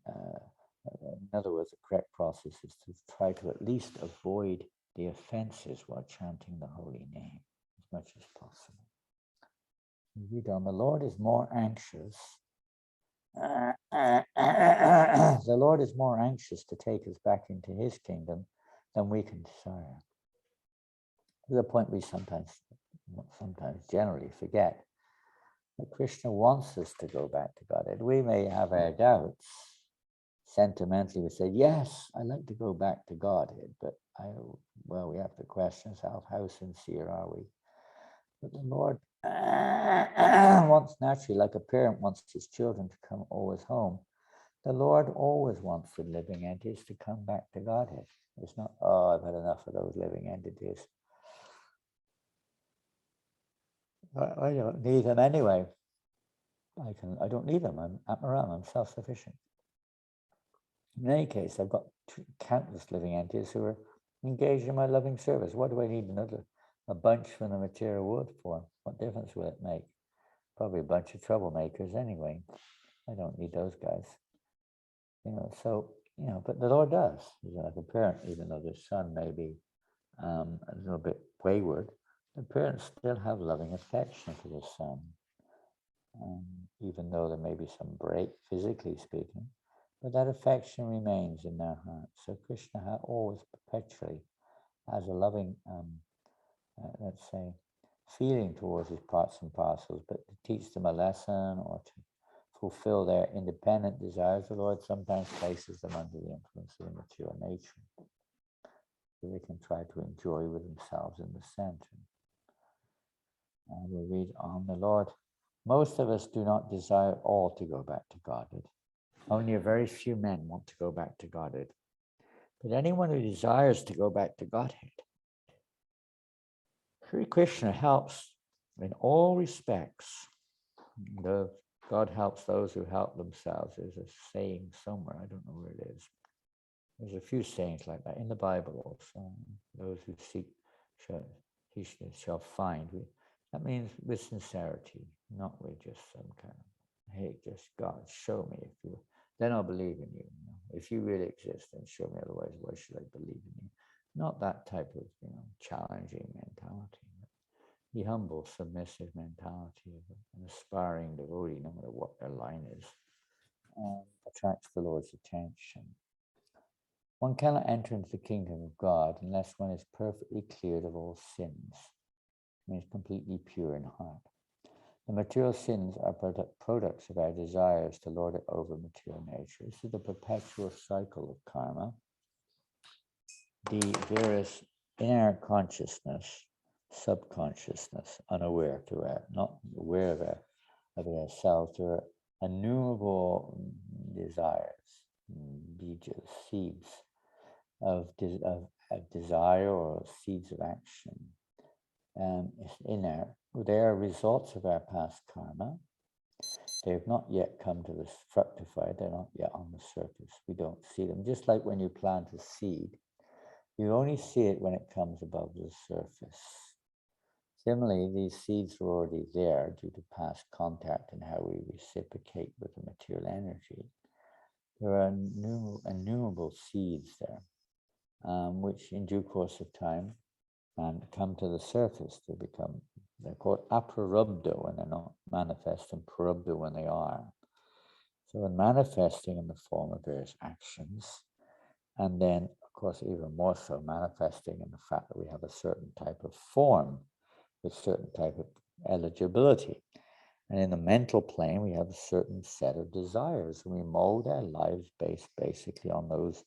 in other words, the correct process is to try to at least avoid the offenses while chanting the holy name as much as possible. We read on, the Lord is more anxious. The Lord is more anxious to take us back into his kingdom than we can desire. To the point we sometimes generally forget that Krishna wants us to go back to Godhead. We may have our doubts. Sentimentally, we say, yes, I like to go back to Godhead, but we have to question ourselves, how sincere are we? But the Lord wants naturally, like a parent wants his children to come always home. The Lord always wants the living entities to come back to Godhead. It's not, oh, I've had enough of those living entities. I don't need them anyway. I don't need them. I'm Atmaram. I'm self-sufficient. In any case, I've got countless living entities who are engaged in my loving service. What do I need a bunch from the material world for? What difference will it make? Probably a bunch of troublemakers anyway. I don't need those guys. But the Lord does. He's like a parent, even though the son may be a little bit wayward, the parents still have loving affection for the son. Even though there may be some break, physically speaking, but that affection remains in their hearts. So Krishna always perpetually has a loving, let's say, feeling towards his parts and parcels, but to teach them a lesson or to fulfill their independent desires, the Lord sometimes places them under the influence of the material nature, so they can try to enjoy with themselves in the center. And we read on the Lord. Most of us do not desire all to go back to Godhead. Only a very few men want to go back to Godhead. But anyone who desires to go back to Godhead, Sri Krishna helps in all respects. God helps those who help themselves. There's a saying somewhere, I don't know where it is. There's a few sayings like that in the Bible also. Those who seek shall find. That means with sincerity, not with just some kind of, hey, just God, show me if you, then I'll believe in you. If you really exist, then show me, otherwise why should I believe in you? Not that type of challenging mentality. The humble, submissive mentality of an aspiring devotee, no matter what their line is, attracts the Lord's attention. One cannot enter into the kingdom of God unless one is perfectly cleared of all sins. Means completely pure in heart. The material sins are products of our desires to lord it over material nature. This is the perpetual cycle of karma. The various inner consciousness, subconsciousness, unaware to our, not aware of ourselves, there are innumerable desires, bijas, seeds of desire or seeds of action. They are results of our past karma. They have not yet come to this fructified. They're not yet on the surface. We don't see them. Just like when you plant a seed, you only see it when it comes above the surface. Similarly, these seeds are already there due to past contact and how we reciprocate with the material energy. There are innumerable seeds there, which in due course of time and come to the surface to become, they're called aprarabdha when they're not manifest, and prarabdha when they are. So when manifesting in the form of various actions, and then of course even more so manifesting in the fact that we have a certain type of form with certain type of eligibility. And in the mental plane, we have a certain set of desires, and we mold our lives based basically on those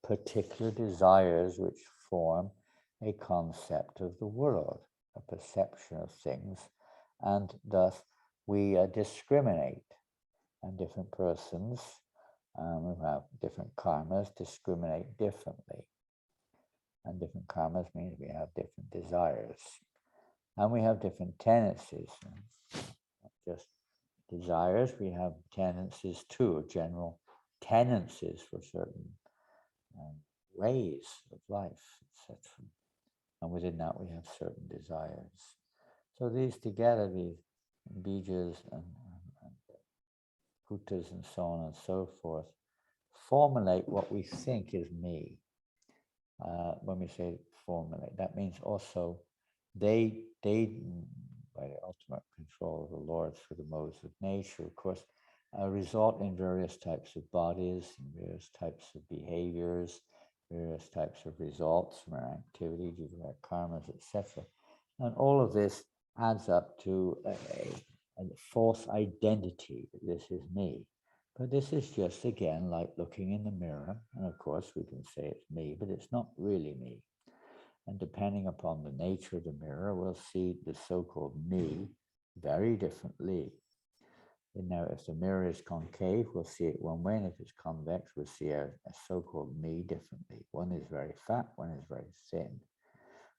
particular desires which form a concept of the world, a perception of things, and thus we discriminate. And different persons who have different karmas discriminate differently. And different karmas means we have different desires. And we have different tendencies. Not just desires, we have tendencies too, general tendencies for certain ways of life, etc. And within that, we have certain desires. So these together, these bijas and bhutas and so on and so forth, formulate what we think is me. When we say formulate, that means also they, by the ultimate control of the Lord through the modes of nature, of course, result in various types of bodies, and various types of behaviors, various types of results from our activity due to our karmas, etc. And all of this adds up to a false identity that this is me. But this is just, again, like looking in the mirror. And of course, we can say it's me, but it's not really me. And depending upon the nature of the mirror, we'll see the so-called me very differently. And now, if the mirror is concave, we'll see it one way, and if it's convex, we'll see a so-called me differently. One is very fat, one is very thin.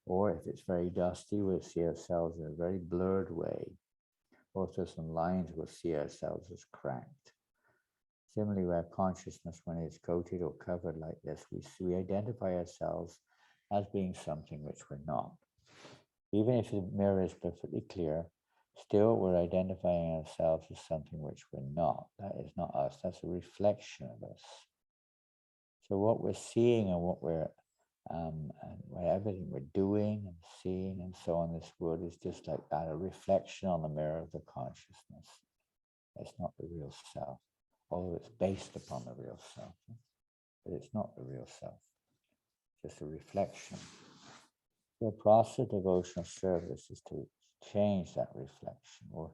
Or if it's very dusty, we'll see ourselves in a very blurred way. Or if there's some lines, we'll see ourselves as cracked. Similarly, with our consciousness, when it's coated or covered like this, we identify ourselves as being something which we're not. Even if the mirror is perfectly clear, still we're identifying ourselves as something which we're not. That is not us, that's a reflection of us. So what we're seeing and what we're, everything we're doing and seeing and so on in this world is just like that, a reflection on the mirror of the consciousness. It's not the real self, although it's based upon the real self, but it's not the real self, just a reflection. The process of devotional service is to change that reflection, or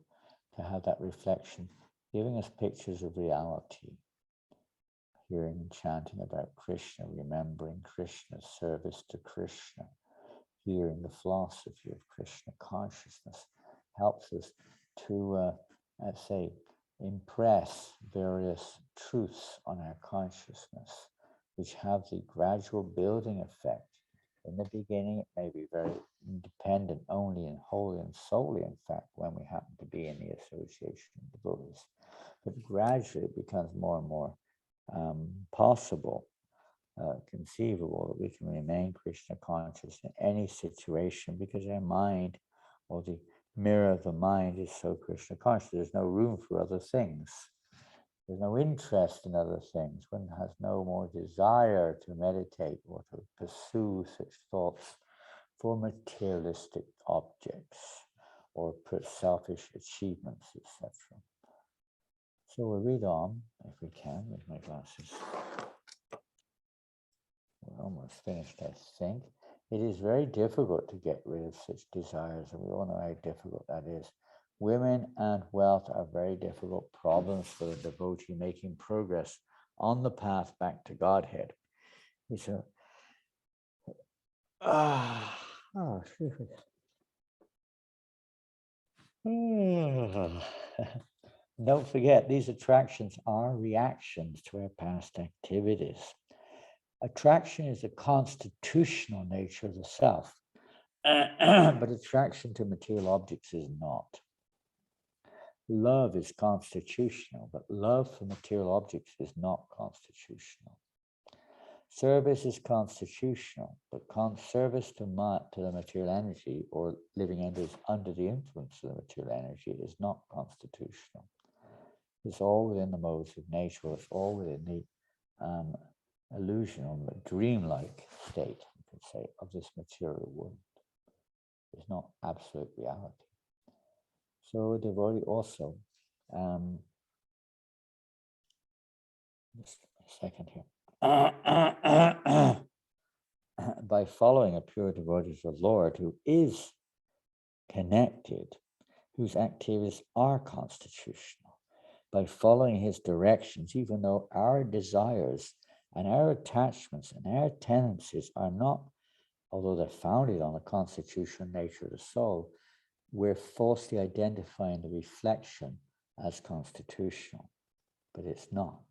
to have that reflection giving us pictures of reality, hearing and chanting about Krishna, remembering Krishna, service to Krishna, hearing the philosophy of Krishna consciousness helps us to, let's say, impress various truths on our consciousness, which have the gradual building effect. In the beginning, it may be very independent, only and wholly and solely, in fact, when we happen to be in the association of devotees. But gradually it becomes more and more possible, conceivable, that we can remain Krishna conscious in any situation, because our mind, or the mirror of the mind, is so Krishna conscious. There's no room for other things. There's no interest in other things. One has no more desire to meditate or to pursue such thoughts for materialistic objects or selfish achievements, etc. So we'll read on, if we can, with my glasses. We're almost finished, I think. It is very difficult to get rid of such desires, and we all know how difficult that is. Women and wealth are very difficult problems for the devotee making progress on the path back to Godhead. So, don't forget, these attractions are reactions to our past activities. Attraction is the constitutional nature of the self, but attraction to material objects is not. Love is constitutional, but love for material objects is not constitutional. Service is constitutional, but service to the material energy, or living under the influence of the material energy, is not constitutional. It's all within the modes of nature. It's all within the illusion or dreamlike state, you could say, of this material world. It's not absolute reality. So a devotee also, just a second here, by following a pure devotee of the Lord who is connected, whose activities are constitutional, by following his directions, even though our desires and our attachments and our tendencies are not, although they're founded on the constitutional nature of the soul, we're falsely identifying the reflection as constitutional, but it's not.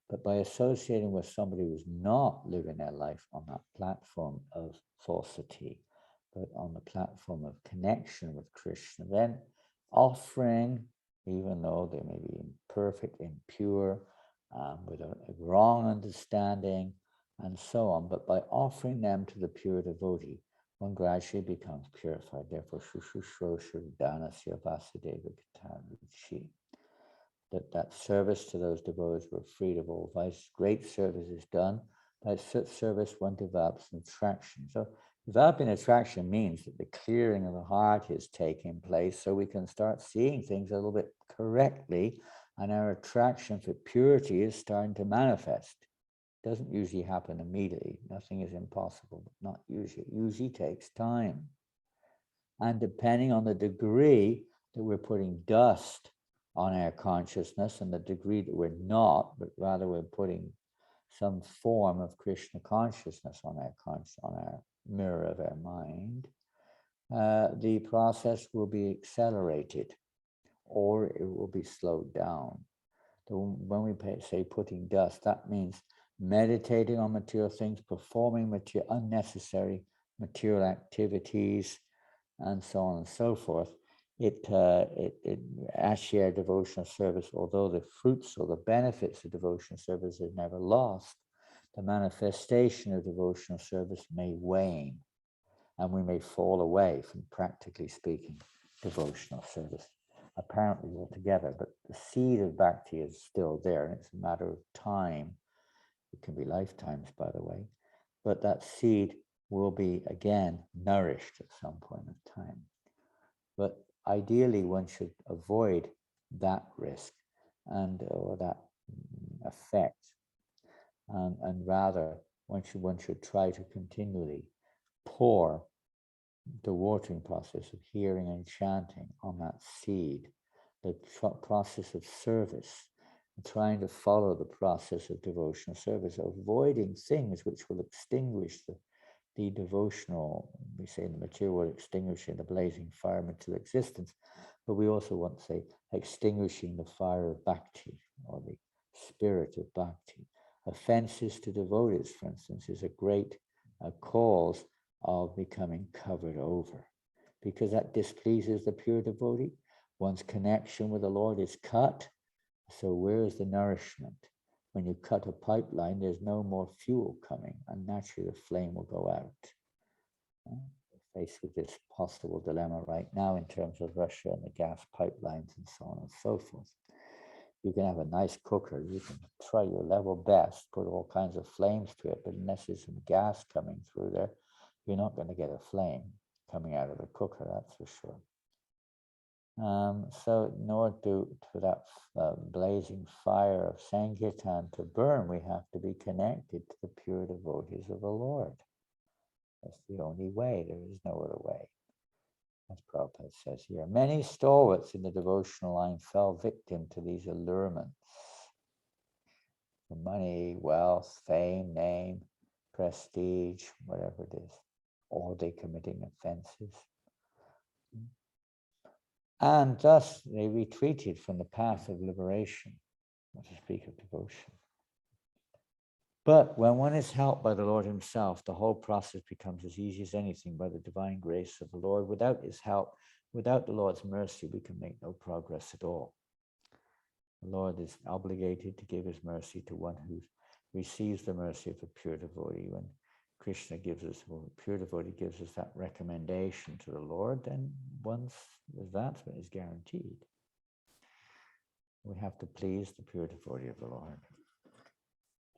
But by associating with somebody who's not living their life on that platform of falsity, but on the platform of connection with Krishna, then offering, even though they may be imperfect, impure, with a wrong understanding, and so on, but by offering them to the pure devotee, one gradually becomes purified. Therefore, that service to those devotees who are freed of all vice, great service is done. By such service, one develops an attraction. So developing attraction means that the clearing of the heart is taking place, so we can start seeing things a little bit correctly, and our attraction for purity is starting to manifest. Doesn't usually happen immediately. Nothing is impossible, but not usually. It usually takes time. And depending on the degree that we're putting dust on our consciousness and the degree that we're not, but rather we're putting some form of Krishna consciousness on our mirror of our mind, the process will be accelerated or it will be slowed down. So when we say putting dust, that means meditating on material things, performing unnecessary material activities, and so on and so forth. Actually, our devotional service, although the fruits or the benefits of devotional service is never lost, the manifestation of devotional service may wane, and we may fall away from, practically speaking, devotional service, apparently altogether. But the seed of bhakti is still there, and it's a matter of time. It can be lifetimes, by the way, but that seed will be again nourished at some point of time. But ideally, one should avoid that risk or that effect, and rather one should try to continually pour the watering process of hearing and chanting on that seed, the process of service, trying to follow the process of devotional service, avoiding things which will extinguish the devotional, we say in the material world, extinguishing the blazing fire of material existence, but we also want to say extinguishing the fire of bhakti, or the spirit of bhakti. Offenses to devotees, for instance, is a great cause of becoming covered over, because that displeases the pure devotee. One's connection with the Lord is cut, so where is the nourishment? When you cut a pipeline, there's no more fuel coming, and naturally the flame will go out. We're faced with this possible dilemma right now in terms of Russia and the gas pipelines and so on and so forth. You can have a nice cooker, you can try your level best, put all kinds of flames to it, but unless there's some gas coming through there, you're not going to get a flame coming out of the cooker, that's for sure. So in order for that blazing fire of Sankirtan to burn, we have to be connected to the pure devotees of the Lord. That's the only way. There is no other way. As Prabhupada says here, many stalwarts in the devotional line fell victim to these allurements. For money, wealth, fame, name, prestige, whatever it is. Or they committing offenses. And thus they retreated from the path of liberation, not to speak of devotion. But when one is helped by the Lord himself, the whole process becomes as easy as anything by the divine grace of the Lord. Without his help, without the Lord's mercy, we can make no progress at all. The Lord is obligated to give his mercy to one who receives the mercy of a pure devotee. When Krishna gives us, well, pure devotee gives us that recommendation to the Lord, then one's advancement is guaranteed. We have to please the pure devotee of the Lord.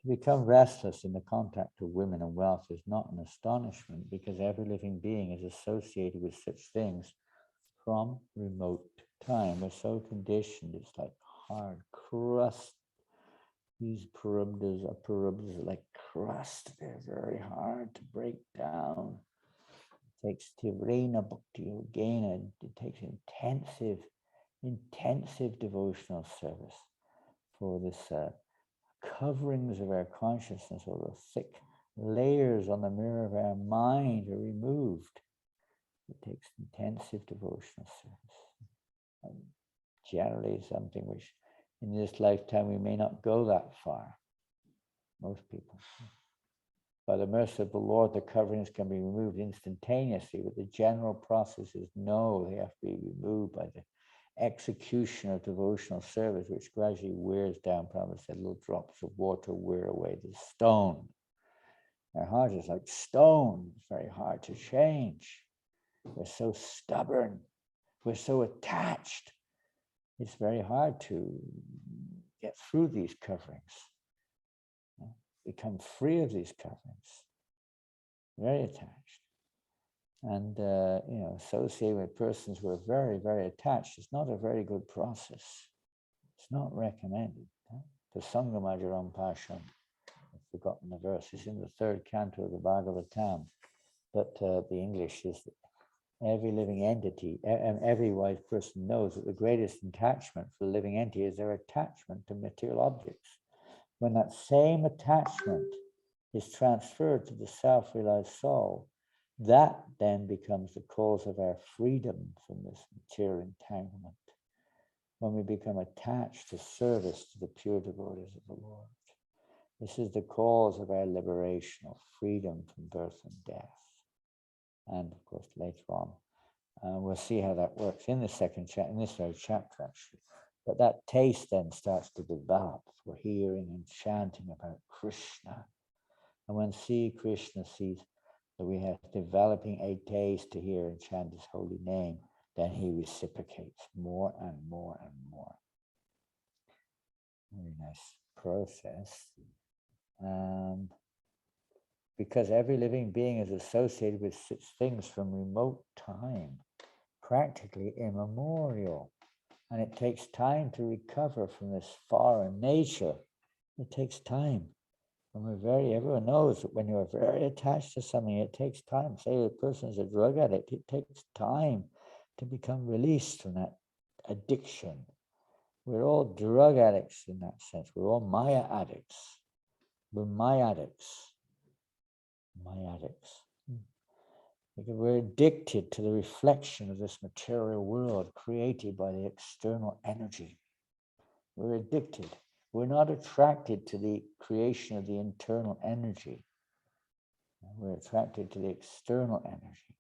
To become restless in the contact of women and wealth is not an astonishment, because every living being is associated with such things from remote time. We're so conditioned, it's like hard crust. These parubdas are like crust. They're very hard to break down. It takes Tivrena Bhakti Yogena. It takes intensive devotional service for this coverings of our consciousness, or the thick layers on the mirror of our mind are removed. It takes intensive devotional service. And generally something which in this lifetime we may not go that far. Most people. By the mercy of the Lord, the coverings can be removed instantaneously, but the general process is no, they have to be removed by the execution of devotional service, which gradually wears down. Prabhupada said, little drops of water wear away the stone. Our heart is like stone. It's very hard to change. We're so stubborn. We're so attached. It's very hard to get through these coverings. Become free of these coverings. Very attached. And, associated with persons who are very, very attached is not a very good process. It's not recommended. The Sangamajaram Pasham, forgotten the verse. It's in the third canto of the Bhagavatam. But the English is every living entity, every wise person knows that the greatest attachment for the living entity is their attachment to material objects. When that same attachment is transferred to the self-realized soul, that then becomes the cause of our freedom from this material entanglement. When we become attached to service to the pure devotees of the Lord, this is the cause of our liberation, of freedom from birth and death. And of course, later on, we'll see how that works in the second chapter, in this very chapter actually. But that taste then starts to develop for hearing and chanting about Krishna. And when Sri Krishna sees that we have developing a taste to hear and chant his holy name, then he reciprocates more and more and more. Very nice process. Because every living being is associated with such things from remote time, practically immemorial. And it takes time to recover from this foreign nature. It takes time. And everyone knows that when you're very attached to something, it takes time. Say a person is a drug addict, it takes time to become released from that addiction. We're all drug addicts in that sense. We're all Maya addicts. We're Maya-addicts. Maya-addicts. Because we're addicted to the reflection of this material world created by the external energy. We're addicted. We're not attracted to the creation of the internal energy. We're attracted to the external energy.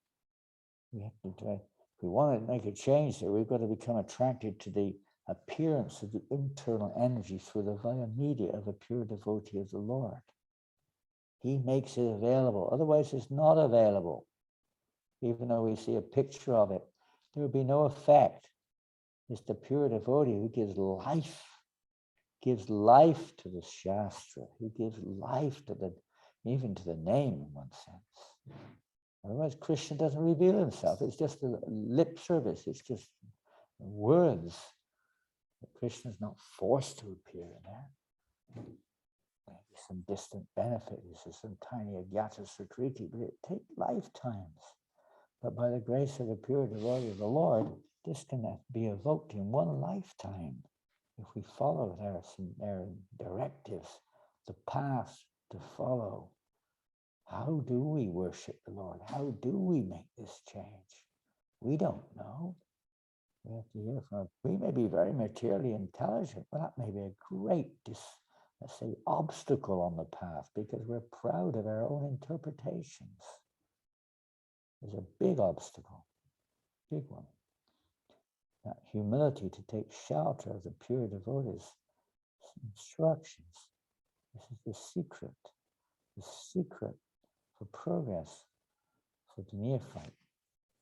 We have to try. If we want to make a change there, we've got to become attracted to the appearance of the internal energy through the via media of a pure devotee of the Lord. He makes it available. Otherwise, it's not available. Even though we see a picture of it, there will be no effect. It's the pure devotee who gives life to the Shastra. He gives life to even to the name in one sense. Otherwise, Krishna doesn't reveal himself. It's just a lip service. It's just words. But Krishna's not forced to appear in there. Maybe some distant benefit. This is some tiny agyata sukriti, but it takes lifetimes. But by the grace of the pure devotee of the Lord, this can be evoked in one lifetime. If we follow their directives, the path to follow. How do we worship the Lord? How do we make this change? We don't know. We have to hear from. We may be very materially intelligent, but that may be a great, let's say, obstacle on the path because we're proud of our own interpretations. There's a big obstacle, big one. That humility to take shelter of the pure devotees' instructions. This is the secret for progress for the neophyte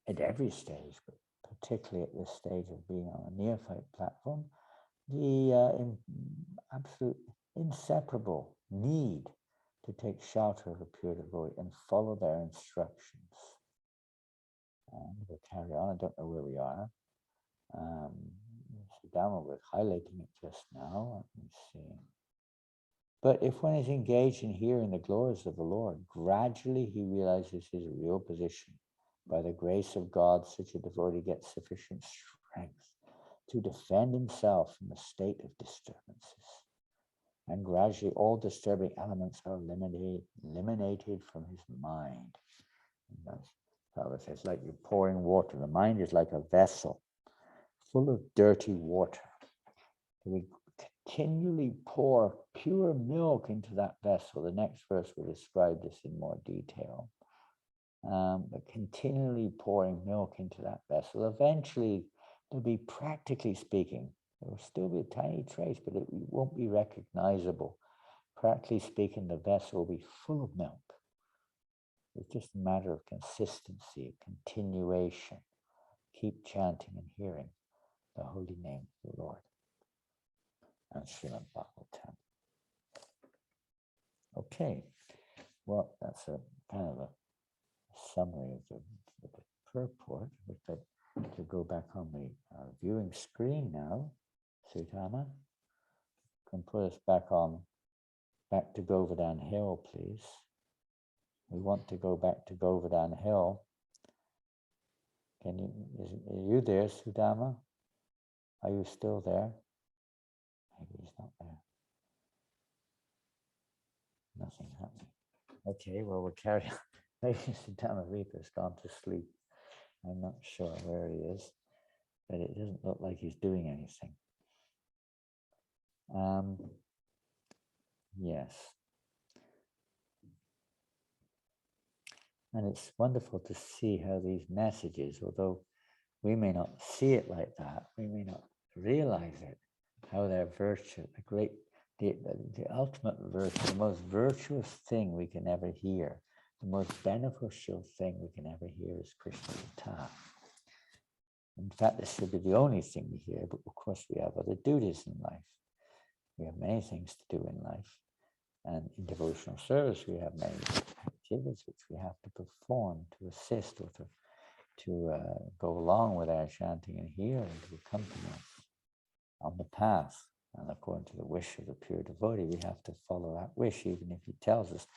at every stage, but particularly at this stage of being on a neophyte platform, the absolute inseparable need to take shelter of a pure devotee and follow their instructions. And we'll carry on. I don't know where we are. Dhamma was highlighting it just now. Let me see. But if one is engaged in hearing the glories of the Lord, gradually he realizes his real position. By the grace of God, such a devotee gets sufficient strength to defend himself from the state of disturbances. And gradually all disturbing elements are eliminated from his mind. And that's how it says, like you're pouring water. The mind is like a vessel full of dirty water. We continually pour pure milk into that vessel. The next verse will describe this in more detail. But continually pouring milk into that vessel. Eventually, there'll be, practically speaking, there will still be a tiny trace, but it won't be recognizable. Practically speaking, the vessel will be full of milk. It's just a matter of consistency, continuation. Keep chanting and hearing the holy name of the Lord. And Srimad-Bhagavatam. Okay, well, that's a kind of a summary of the purport. We've got to go back on the viewing screen now. Sutama can put us back on back to Govardhan Hill, please. We want to go back to Govardhan Hill. Are you there, Sudama? Are you still there? Maybe he's not there. Nothing happening. Okay, well, we'll carry on. Maybe Sudama Vipa's gone to sleep. I'm not sure where he is, but it doesn't look like he's doing anything. Yes. And it's wonderful to see how these messages, although we may not see it like that, we may not realize it, how they're virtue, the ultimate virtue, the most virtuous thing we can ever hear, the most beneficial thing we can ever hear is Krishna Katha. In fact, this should be the only thing we hear, but of course we have other duties in life. We have many things to do in life. And in devotional service, we have many activities which we have to perform to assist or to go along with our chanting and hearing, to accompany us on the path. And according to the wish of the pure devotee, we have to follow that wish, even if he tells us.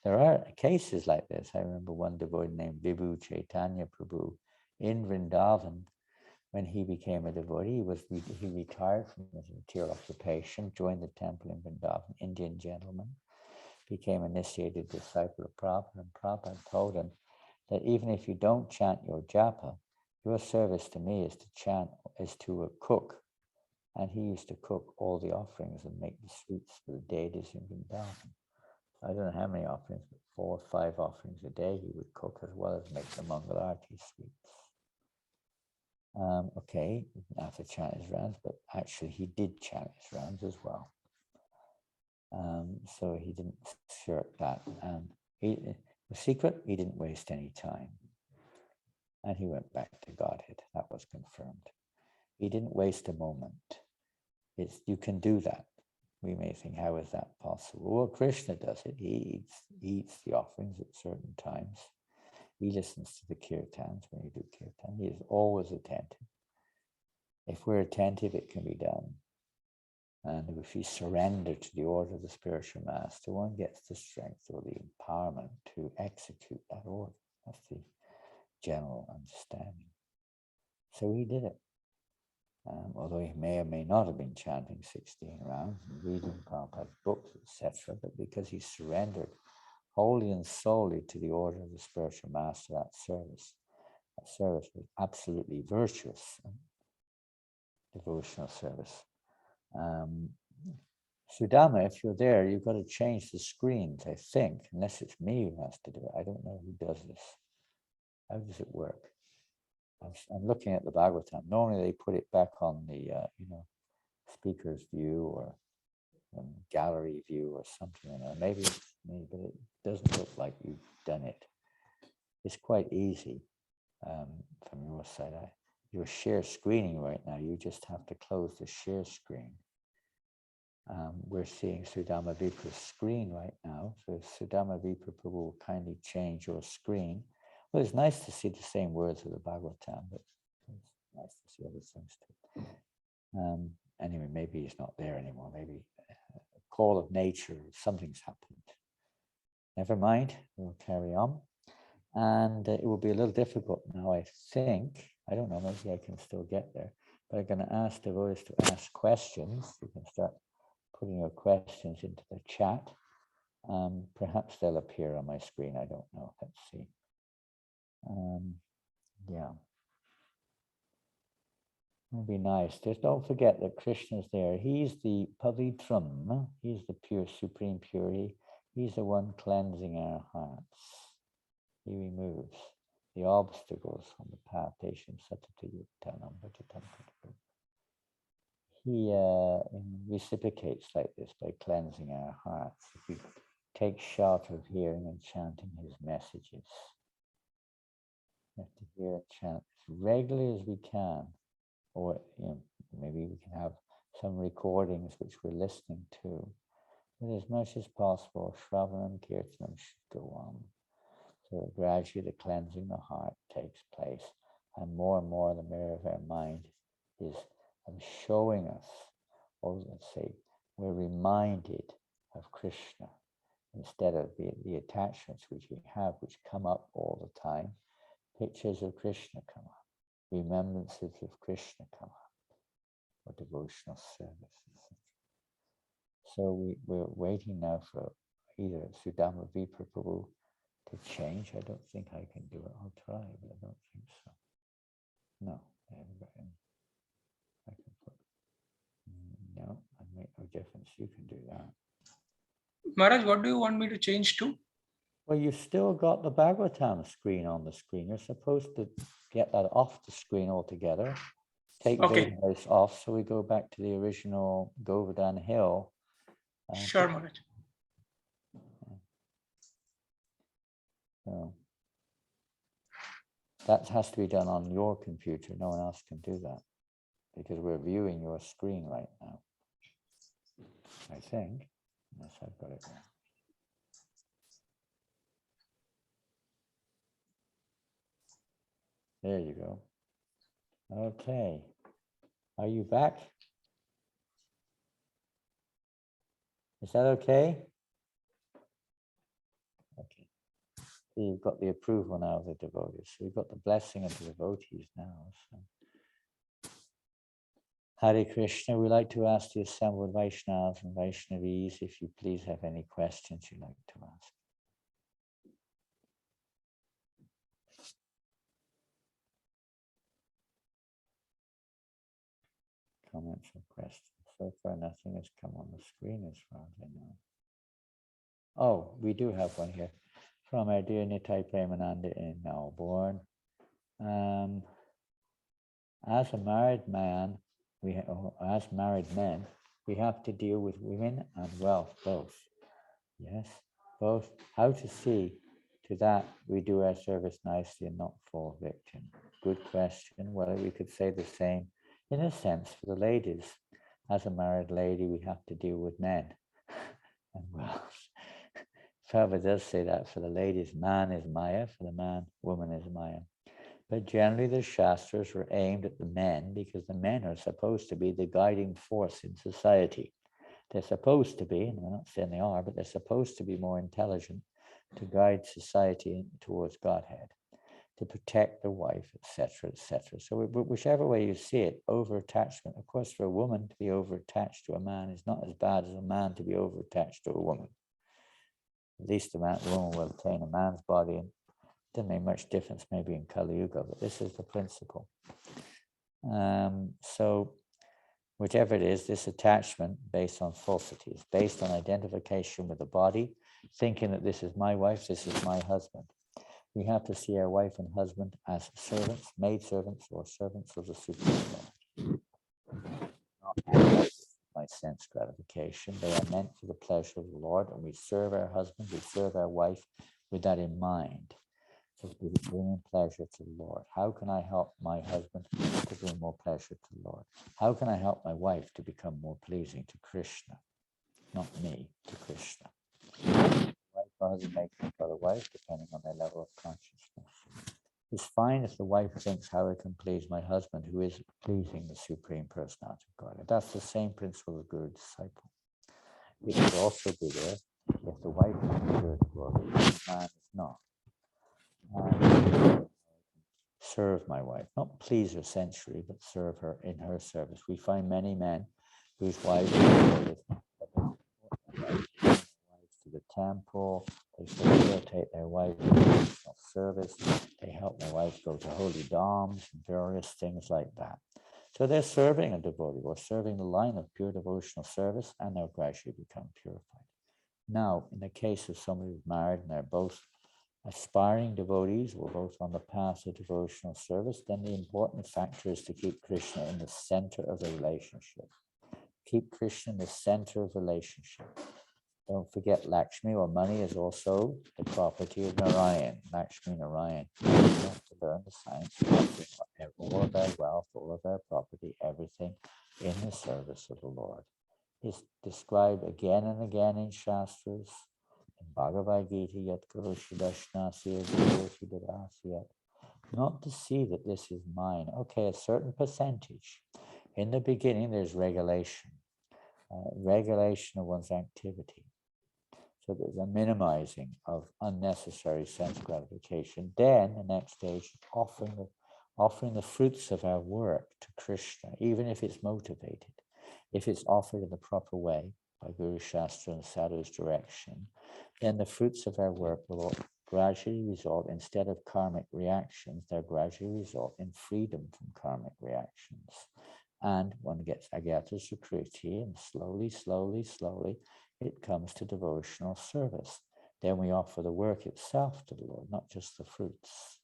There are cases like this. I remember one devotee named Vibhu Chaitanya Prabhu in Vrindavan. When he became a devotee, he retired from his material occupation, joined the temple in Vrindavan, Indian gentleman, became initiated disciple of Prabhupada, and Prabhupada told him that even if you don't chant your japa, your service to me is to cook. And he used to cook all the offerings and make the sweets for the deities in Vrindavan. I don't know how many offerings, but 4 or 5 offerings a day he would cook, as well as make the Mangalarti sweets. Okay, he didn't have to chant his rounds, but actually he did chant his rounds as well. So he didn't shirk that. And the secret, he didn't waste any time. And he went back to Godhead. That was confirmed. He didn't waste a moment. You can do that. We may think, how is that possible? Well, Krishna does it. He eats the offerings at certain times. He listens to the kirtans when you do kirtan. He is always attentive. If we're attentive, it can be done. And if we surrender to the order of the spiritual master, one gets the strength or the empowerment to execute that order. That's the general understanding. So he did it. Although he may or may not have been chanting 16 rounds and reading Prabhupada's books, etc., but because he surrendered wholly and solely to the order of the spiritual master, that service was absolutely virtuous, devotional service. Sudama, if you're there, you've got to change the screens, I think, unless it's me who has to do it. I don't know who does this. How does it work? I'm looking at the Bhagavatam. Normally they put it back on the speaker's view or gallery view or something. Maybe it's me, but it doesn't look like you've done it. It's quite easy from your side. You're share screening right now. You just have to close the share screen. We're seeing Sudama Vipra's screen right now. So if Sudama Vipra Prabhu will kindly change your screen. Well, it's nice to see the same words of the Bhagavatam, but it's nice to see other things too. Anyway, maybe he's not there anymore. Maybe a call of nature, something's happened. Never mind, we'll carry on. And it will be a little difficult now, I think. I don't know, maybe I can still get there. But I'm going to ask devotees to ask questions. You can start putting your questions into the chat. Perhaps they'll appear on my screen. I don't know. Let's see. Yeah. It'll be nice. Just don't forget that Krishna's there. He's the Pavitram. He's the pure, supreme purity. He's the one cleansing our hearts. He removes the obstacles on the path. He reciprocates like this by cleansing our hearts. If we take shelter of hearing and chanting his messages, we have to hear and chant as regularly as we can. Or maybe we can have some recordings which we're listening to. But as much as possible, Shravanam Kirtanam should go on. So gradually the cleansing of the heart takes place. And more the mirror of our mind is showing us, or let's say, we're reminded of Krishna. Instead of the attachments which we have, which come up all the time, pictures of Krishna come up, remembrances of Krishna come up, or devotional service. So we're waiting now for either Sudama Vipra Prabhu to change. I don't think I can do it. I'll try, but I don't think so. No, I can put, no, I make no difference. You can do that. Maharaj, what do you want me to change to? Well, you've still got the Bhagavatam screen on the screen. You're supposed to get that off the screen altogether. Take Okay. Vedas off, so we go back to the original Govardhan Hill. Sure, Maharaj. So that has to be done on your computer. No one else can do that because we're viewing your screen right now. I think, unless I've got it wrong. There you go. Okay. Are you back? Is that okay? Okay. So you've got the approval now of the devotees. So we've got the blessing of the devotees now. So. Hare Krishna, we'd like to ask the assembled Vaishnavas and Vaishnavis if you please have any questions you'd like to ask. Comments or questions? So far, nothing has come on the screen as far as I know. Oh, we do have one here from our dear Nitai Premananda in Melbourne. As a married man, as married men, we have to deal with women and wealth both. Yes, both. How to see to that we do our service nicely and not fall victim. Good question. Well, we could say the same in a sense for the ladies. As a married lady, we have to deal with men and wealth. Prabhupada does say that for the ladies, man is Maya, for the man, woman is Maya. But generally the Shastras were aimed at the men because the men are supposed to be the guiding force in society. They're supposed to be, and I'm not saying they are, but they're supposed to be more intelligent to guide society towards Godhead, to protect the wife, etc., etc. So whichever way you see it, over-attachment, of course, for a woman to be over-attached to a man is not as bad as a man to be over-attached to a woman. At least the woman will attain a man's body, and it doesn't make much difference maybe in Kali Yuga, but this is the principle. So whichever it is, this attachment based on falsity is based on identification with the body, thinking that this is my wife, this is my husband. We have to see our wife and husband as servants, maidservants, or servants of the Supreme Lord. Not by sense gratification. They are meant for the pleasure of the Lord, and we serve our husband, we serve our wife with that in mind. So we bring pleasure to the Lord. How can I help my husband to bring more pleasure to the Lord? How can I help my wife to become more pleasing to Krishna? Not me, to Krishna. Wife or husband makes it for the wife, depending on their level of consciousness. It's fine if the wife thinks how I can please my husband, who is pleasing the Supreme Personality of God. That's the same principle of Guru Disciple. It would also be there if the wife is pure devotee, the man is not. Serve my wife, not please her sensually, but serve her in her service. We find many men whose wives are to the temple, they facilitate their wife's devotional service, they help their wife go to holy dhams and various things like that. So they're serving a devotee, or serving the line of pure devotional service, and they'll gradually become purified. Now, in the case of somebody who's married and they're both aspiring devotees, or both on the path of devotional service, then the important factor is to keep Krishna in the center of the relationship. Keep Krishna in the center of the relationship. Don't forget Lakshmi, or money, is also the property of Narayan. Lakshmi, Narayan. You have to learn the science of all of our wealth, all of our property, everything in the service of the Lord. It's described again and again in Shastras, in Bhagavad Gita, Yat Karoshi Dashnasya, Vidoshi, not to see that this is mine. Okay, a certain percentage. In the beginning, there's regulation. Regulation of one's activity. So there's a minimizing of unnecessary sense gratification. Then the next stage is offering the fruits of our work to Krishna, even if it's motivated, if it's offered in the proper way by Guru Shastra and Sadhu's direction, then the fruits of our work will gradually result, instead of karmic reactions, they'll gradually result in freedom from karmic reactions. And one gets agata sukriti, and slowly, it comes to devotional service. Then we offer the work itself to the Lord, not just the fruits.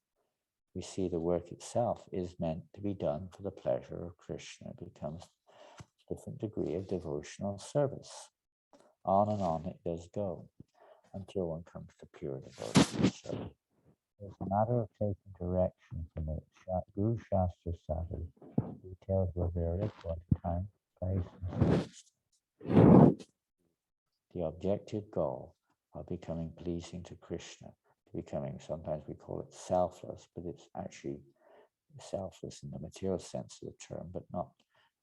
We see the work itself is meant to be done for the pleasure of Krishna. It becomes a different degree of devotional service. On and on it does go until one comes to pure devotional service. It's a matter of taking direction from the Guru Shastra Sadhu. Details will vary according to time, place, and circumstance. The objective goal of becoming pleasing to Krishna, becoming, sometimes we call it selfless, but it's actually selfless in the material sense of the term, but not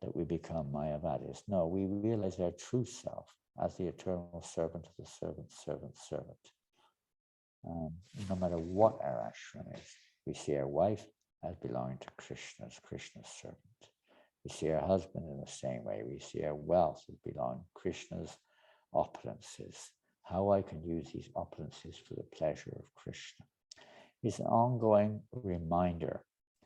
that we become Mayavadis. No, we realize our true self as the eternal servant of the servant. No matter what our ashram is, we see our wife as belonging to Krishna, as Krishna's servant. We see our husband in the same way. We see our wealth as belonging to Krishna's opulences. How I can use these opulences for the pleasure of Krishna is an ongoing reminder.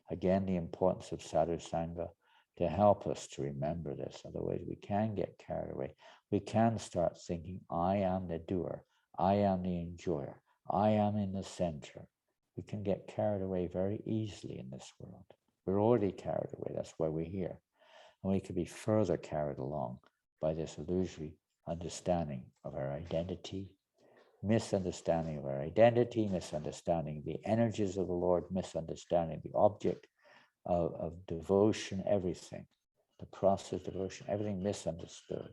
Again, the importance of sadhu sangha to help us to remember this. Otherwise, we can get carried away. We can start thinking, I am the doer. I am the enjoyer. I am in the center. We can get carried away very easily in this world. We're already carried away. That's why we're here. And we could be further carried along by this illusory understanding of our identity, misunderstanding of our identity, misunderstanding the energies of the Lord, misunderstanding the object of devotion, everything, the process of devotion, everything misunderstood.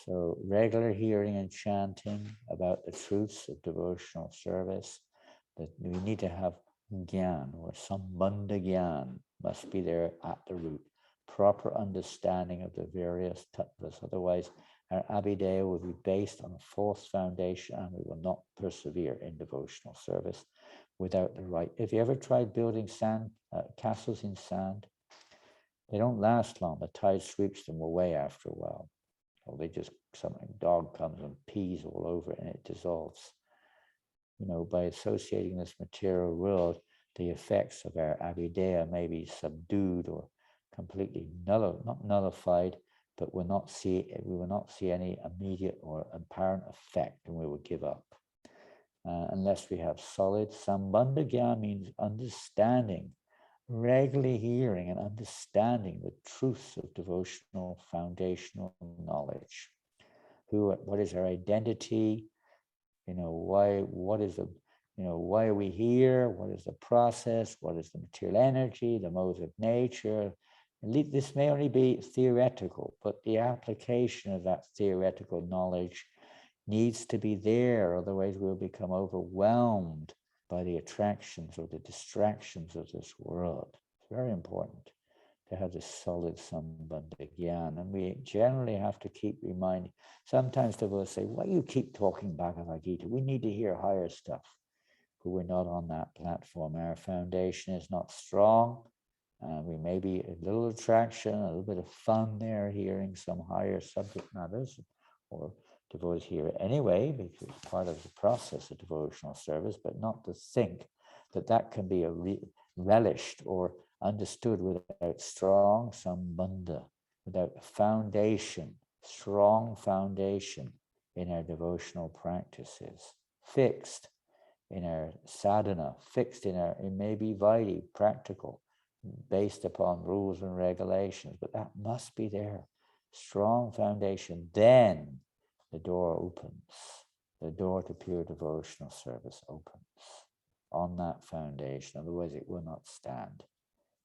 So regular hearing and chanting about the truths of devotional service, that we need to have gyan or sambandha gyan must be there at the root. Proper understanding of the various tattvas. Otherwise, our abhideya will be based on a false foundation and we will not persevere in devotional service without the right. If you ever tried building castles in sand, they don't last long. The tide sweeps them away after a while. Or they just, something, dog comes and pees all over it and it dissolves. By associating this material world, the effects of our abhideya may be subdued or completely not nullified, but we will not see any immediate or apparent effect, and we will give up. Unless we have solid sambandha gyan, means understanding, regularly hearing and understanding the truths of devotional foundational knowledge. What is our identity? Why are we here? What is the process? What is the material energy, the modes of nature? This may only be theoretical, but the application of that theoretical knowledge needs to be there. Otherwise, we'll become overwhelmed by the attractions or the distractions of this world. It's very important to have this solid sambandha gyan. And we generally have to keep reminding. Sometimes devotees say, why you keep talking Bhagavad Gita? We need to hear higher stuff. But we're not on that platform. Our foundation is not strong. We may be a little attraction, a little bit of fun there, hearing some higher subject matters, or devotees hear it anyway, because it's part of the process of devotional service, but not to think that can be relished or understood without strong sambandha, without foundation, strong foundation in our devotional practices, fixed in our sadhana, fixed in it may be vaidhi, practical, based upon rules and regulations, but that must be there. Strong foundation, then the door opens. The door to pure devotional service opens on that foundation. Otherwise, it will not stand.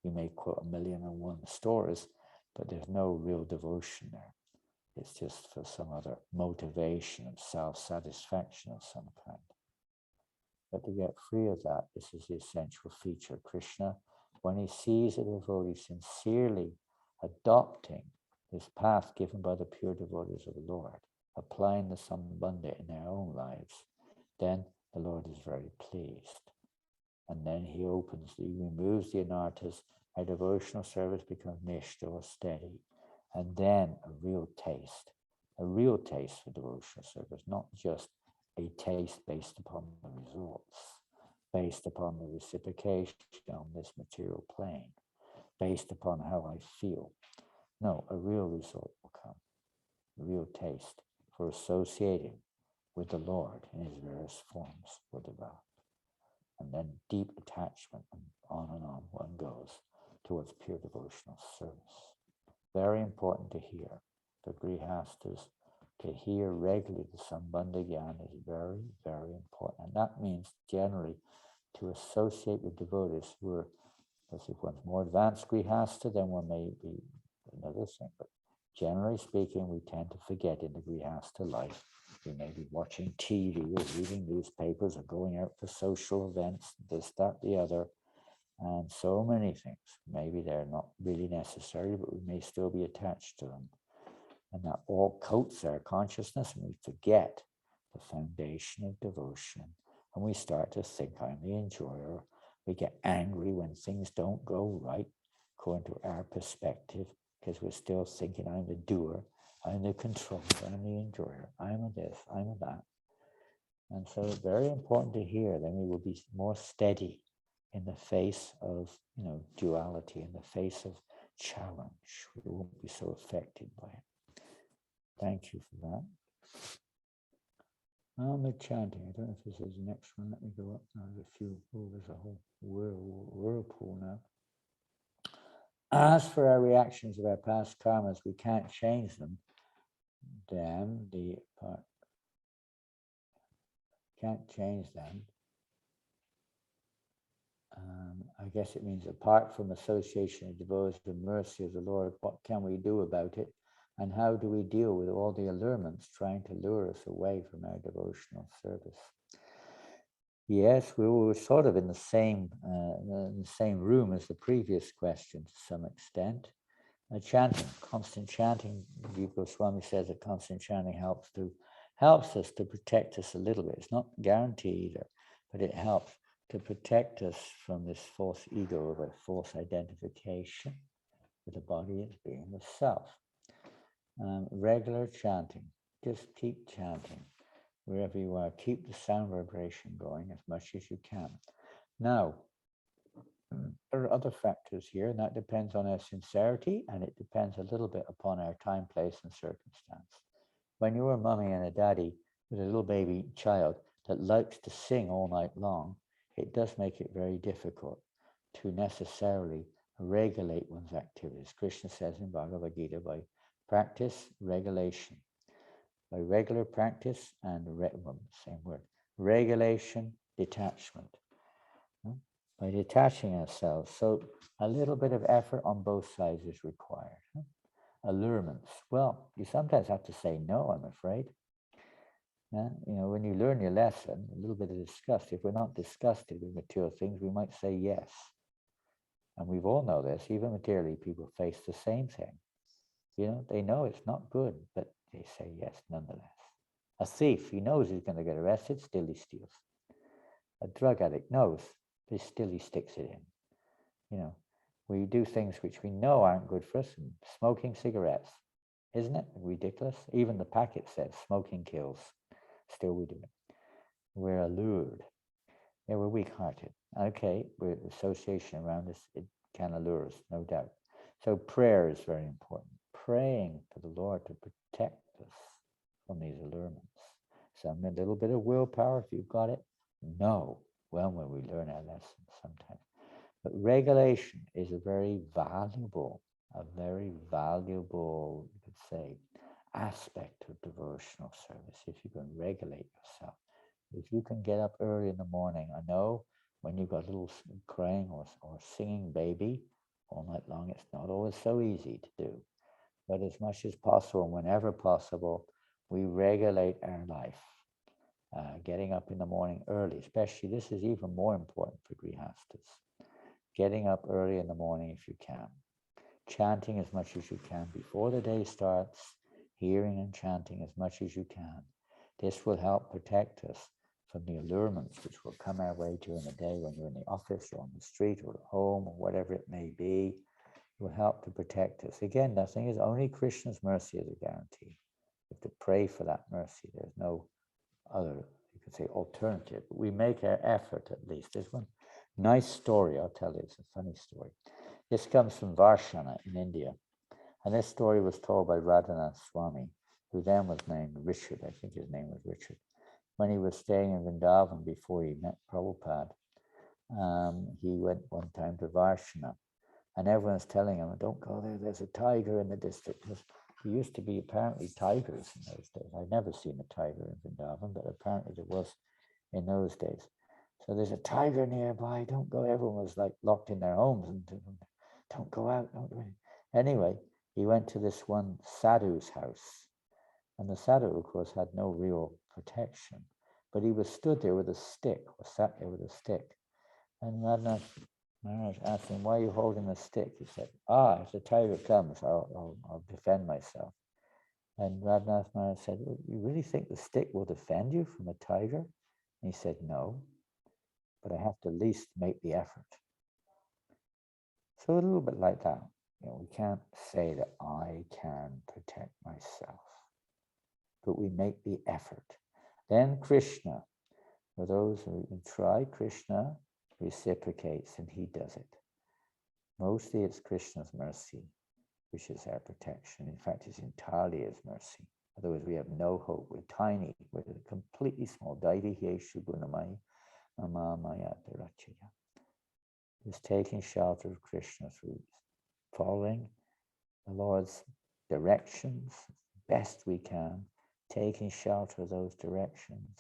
You may quote 1,000,001 stories, but there's no real devotion there. It's just for some other motivation of self-satisfaction of some kind. But to get free of that, this is the essential feature. Krishna, when he sees a devotee sincerely adopting this path given by the pure devotees of the Lord, applying the Sambandha in their own lives, then the Lord is very pleased. And then he removes the anarthas, our devotional service becomes nishta or steady. And then a real taste for devotional service, not just a taste based upon the results, based upon the reciprocation on this material plane, based upon how I feel. No, a real result will come, a real taste for associating with the Lord in his various forms will develop. And then deep attachment, and on one goes towards pure devotional service. Very important to hear. For grihastas, to hear regularly the Sambandha Gyan is very, very important. And that means generally to associate with devotees who are, if one's more advanced grihasta, then one may be another thing. But generally speaking, we tend to forget in the grihasta life. We may be watching TV or reading newspapers or going out for social events, this, that, the other, and so many things. Maybe they're not really necessary, but we may still be attached to them. And that all coats our consciousness, and we forget the foundation of devotion. And we start to think, I'm the enjoyer. We get angry when things don't go right, according to our perspective, because we're still thinking, I'm the doer, I'm the controller, I'm the enjoyer, I'm a this, I'm a that. And so it's very important to hear, then we will be more steady in the face of, duality, in the face of challenge. We won't be so affected by it. Thank you for that. The chanting, I don't know if this is the next one. Let me go up now. There's a few, there's a whole whirlpool now. As for our reactions of our past karmas, we can't change them. Damn the part. Can't change them. I guess it means apart from association of devotees, the mercy of the Lord, what can we do about it? And how do we deal with all the allurements trying to lure us away from our devotional service? Yes, we were sort of in the same room as the previous question to some extent. Chanting, constant chanting, Goswami says that constant chanting helps us to protect us a little bit. It's not guaranteed either, but it helps to protect us from this false ego of a false identification with the body as being the self. Regular chanting, just keep chanting wherever you are. Keep the sound vibration going as much as you can. Now, there are other factors here, and that depends on our sincerity, and it depends a little bit upon our time, place, and circumstance. When you're a mummy and a daddy with a little baby child that likes to sing all night long, it does make it very difficult to necessarily regulate one's activities. Krishna says in Bhagavad Gita, by practice, regulation. By regular practice and same word, regulation, detachment. By detaching ourselves. So a little bit of effort on both sides is required. Allurements. Well, you sometimes have to say no, I'm afraid. When you learn your lesson, a little bit of disgust. If we're not disgusted with material things, we might say yes. And we've all know this, even materially, people face the same thing. They know it's not good, but they say yes nonetheless. A thief, he knows he's going to get arrested, still he steals. A drug addict knows, but still he sticks it in. We do things which we know aren't good for us. Smoking cigarettes, isn't it ridiculous? Even the packet says smoking kills. Still we do it. We're allured. Yeah, we're weak-hearted. Okay, we're association around us, it can allure us, no doubt. So prayer is very important. Praying to the Lord to protect us from these allurements. So a little bit of willpower, if you've got it. No, well, when we learn our lessons sometimes. But regulation is a very valuable, you could say, aspect of devotional service. If you can regulate yourself, if you can get up early in the morning. I know when you've got a little crying or singing baby all night long, it's not always so easy to do. But as much as possible, whenever possible, we regulate our life. Getting up in the morning early, especially, this is even more important for grihastas. Getting up early in the morning if you can. Chanting as much as you can before the day starts, hearing and chanting as much as you can. This will help protect us from the allurements which will come our way during the day when you're in the office or on the street or at home or whatever it may be. It will help to protect us. Again, nothing is only Krishna's mercy is a guarantee. You have to pray for that mercy. There's no other, you could say, alternative. But we make our effort at least. There's one nice story I'll tell you. It's a funny story. This comes from Varshana in India. And this story was told by Radhanath Swami, who then was named Richard. I think his name was Richard. When he was staying in Vrindavan before he met Prabhupada, he went one time to Varshana. And everyone's telling him, don't go there, there's a tiger in the district. There used to be apparently tigers in those days. I've never seen a tiger in Vrindavan, but apparently there was in those days. So there's a tiger nearby, don't go. Everyone was like locked in their homes and don't go out. Don't do anything. Anyway, he went to this one sadhu's house. And the sadhu, of course, had no real protection. But he was stood there with a stick, or sat there with a stick. And Radhanath Maharaj asked him, why are you holding the stick? He said, if the tiger comes, I'll defend myself. And Radhanath Maharaj said, well, you really think the stick will defend you from a tiger? And he said, no, but I have to at least make the effort. So a little bit like that. We can't say that I can protect myself, but we make the effort. Then Krishna, for those who try, Krishna reciprocates and he does it. Mostly it's Krishna's mercy, which is our protection. In fact, it's entirely his mercy. Otherwise, we have no hope. We're tiny. We're completely small. Daivi Yeshu Gunamai Amamaya Darachaya. Is taking shelter of Krishna through following the Lord's directions best we can, taking shelter of those directions,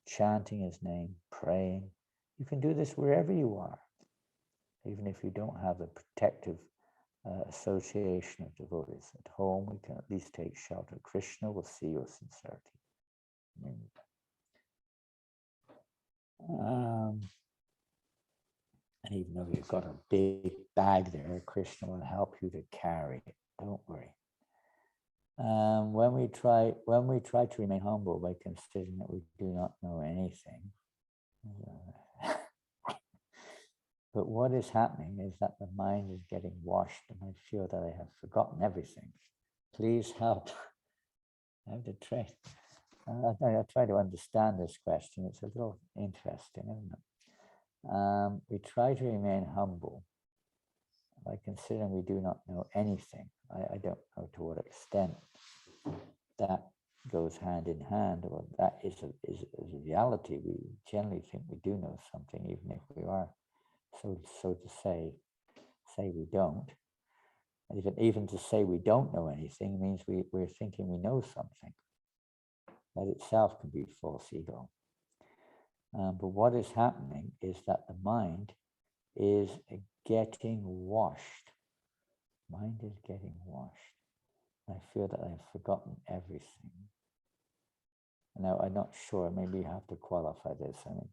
chanting his name, praying. You can do this wherever you are, even if you don't have the protective association of devotees. At home, we can at least take shelter. Krishna will see your sincerity. And even though you've got a big bag there, Krishna will help you to carry it. Don't worry. When we try to remain humble by considering that we do not know anything, but what is happening is that the mind is getting washed, and I feel that I have forgotten everything. Please help. I have to try. I try to understand this question. It's a little interesting, isn't it? We try to remain humble by considering we do not know anything. I don't know to what extent that goes hand in hand, or that is a reality. We generally think we do know something, even if we are, so to say we don't. Even to say we don't know anything means we're thinking we know something. That itself can be false ego. But what is happening is that the mind is getting washed. Mind is getting washed. I feel that I've forgotten everything. Now, I'm not sure, maybe you have to qualify this. I mean,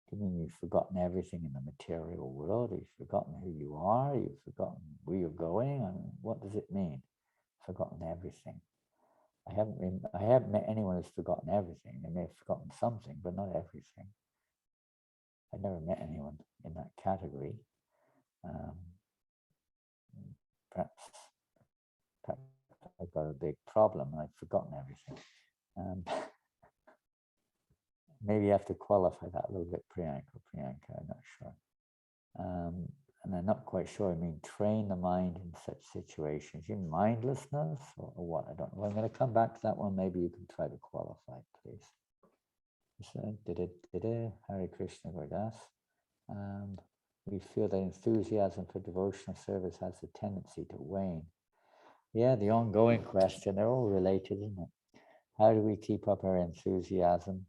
do you mean you've forgotten everything in the material world? You've forgotten who you are? You've forgotten where you're going? I mean, what does it mean? Forgotten everything. I haven't met anyone who's forgotten everything. They may have forgotten something, but not everything. I've never met anyone in that category. Perhaps I've got a big problem and I've forgotten everything. Maybe you have to qualify that a little bit, Priyanka, I'm not sure. And I'm not quite sure. I mean, train the mind in such situations. You mean mindlessness or what? I don't know. I'm going to come back to that one. Maybe you can try to qualify, please. So, Hare Krishna Gurdas. We feel that enthusiasm for devotional service has a tendency to wane. Yeah, the ongoing question, they're all related, isn't it? How do we keep up our enthusiasm?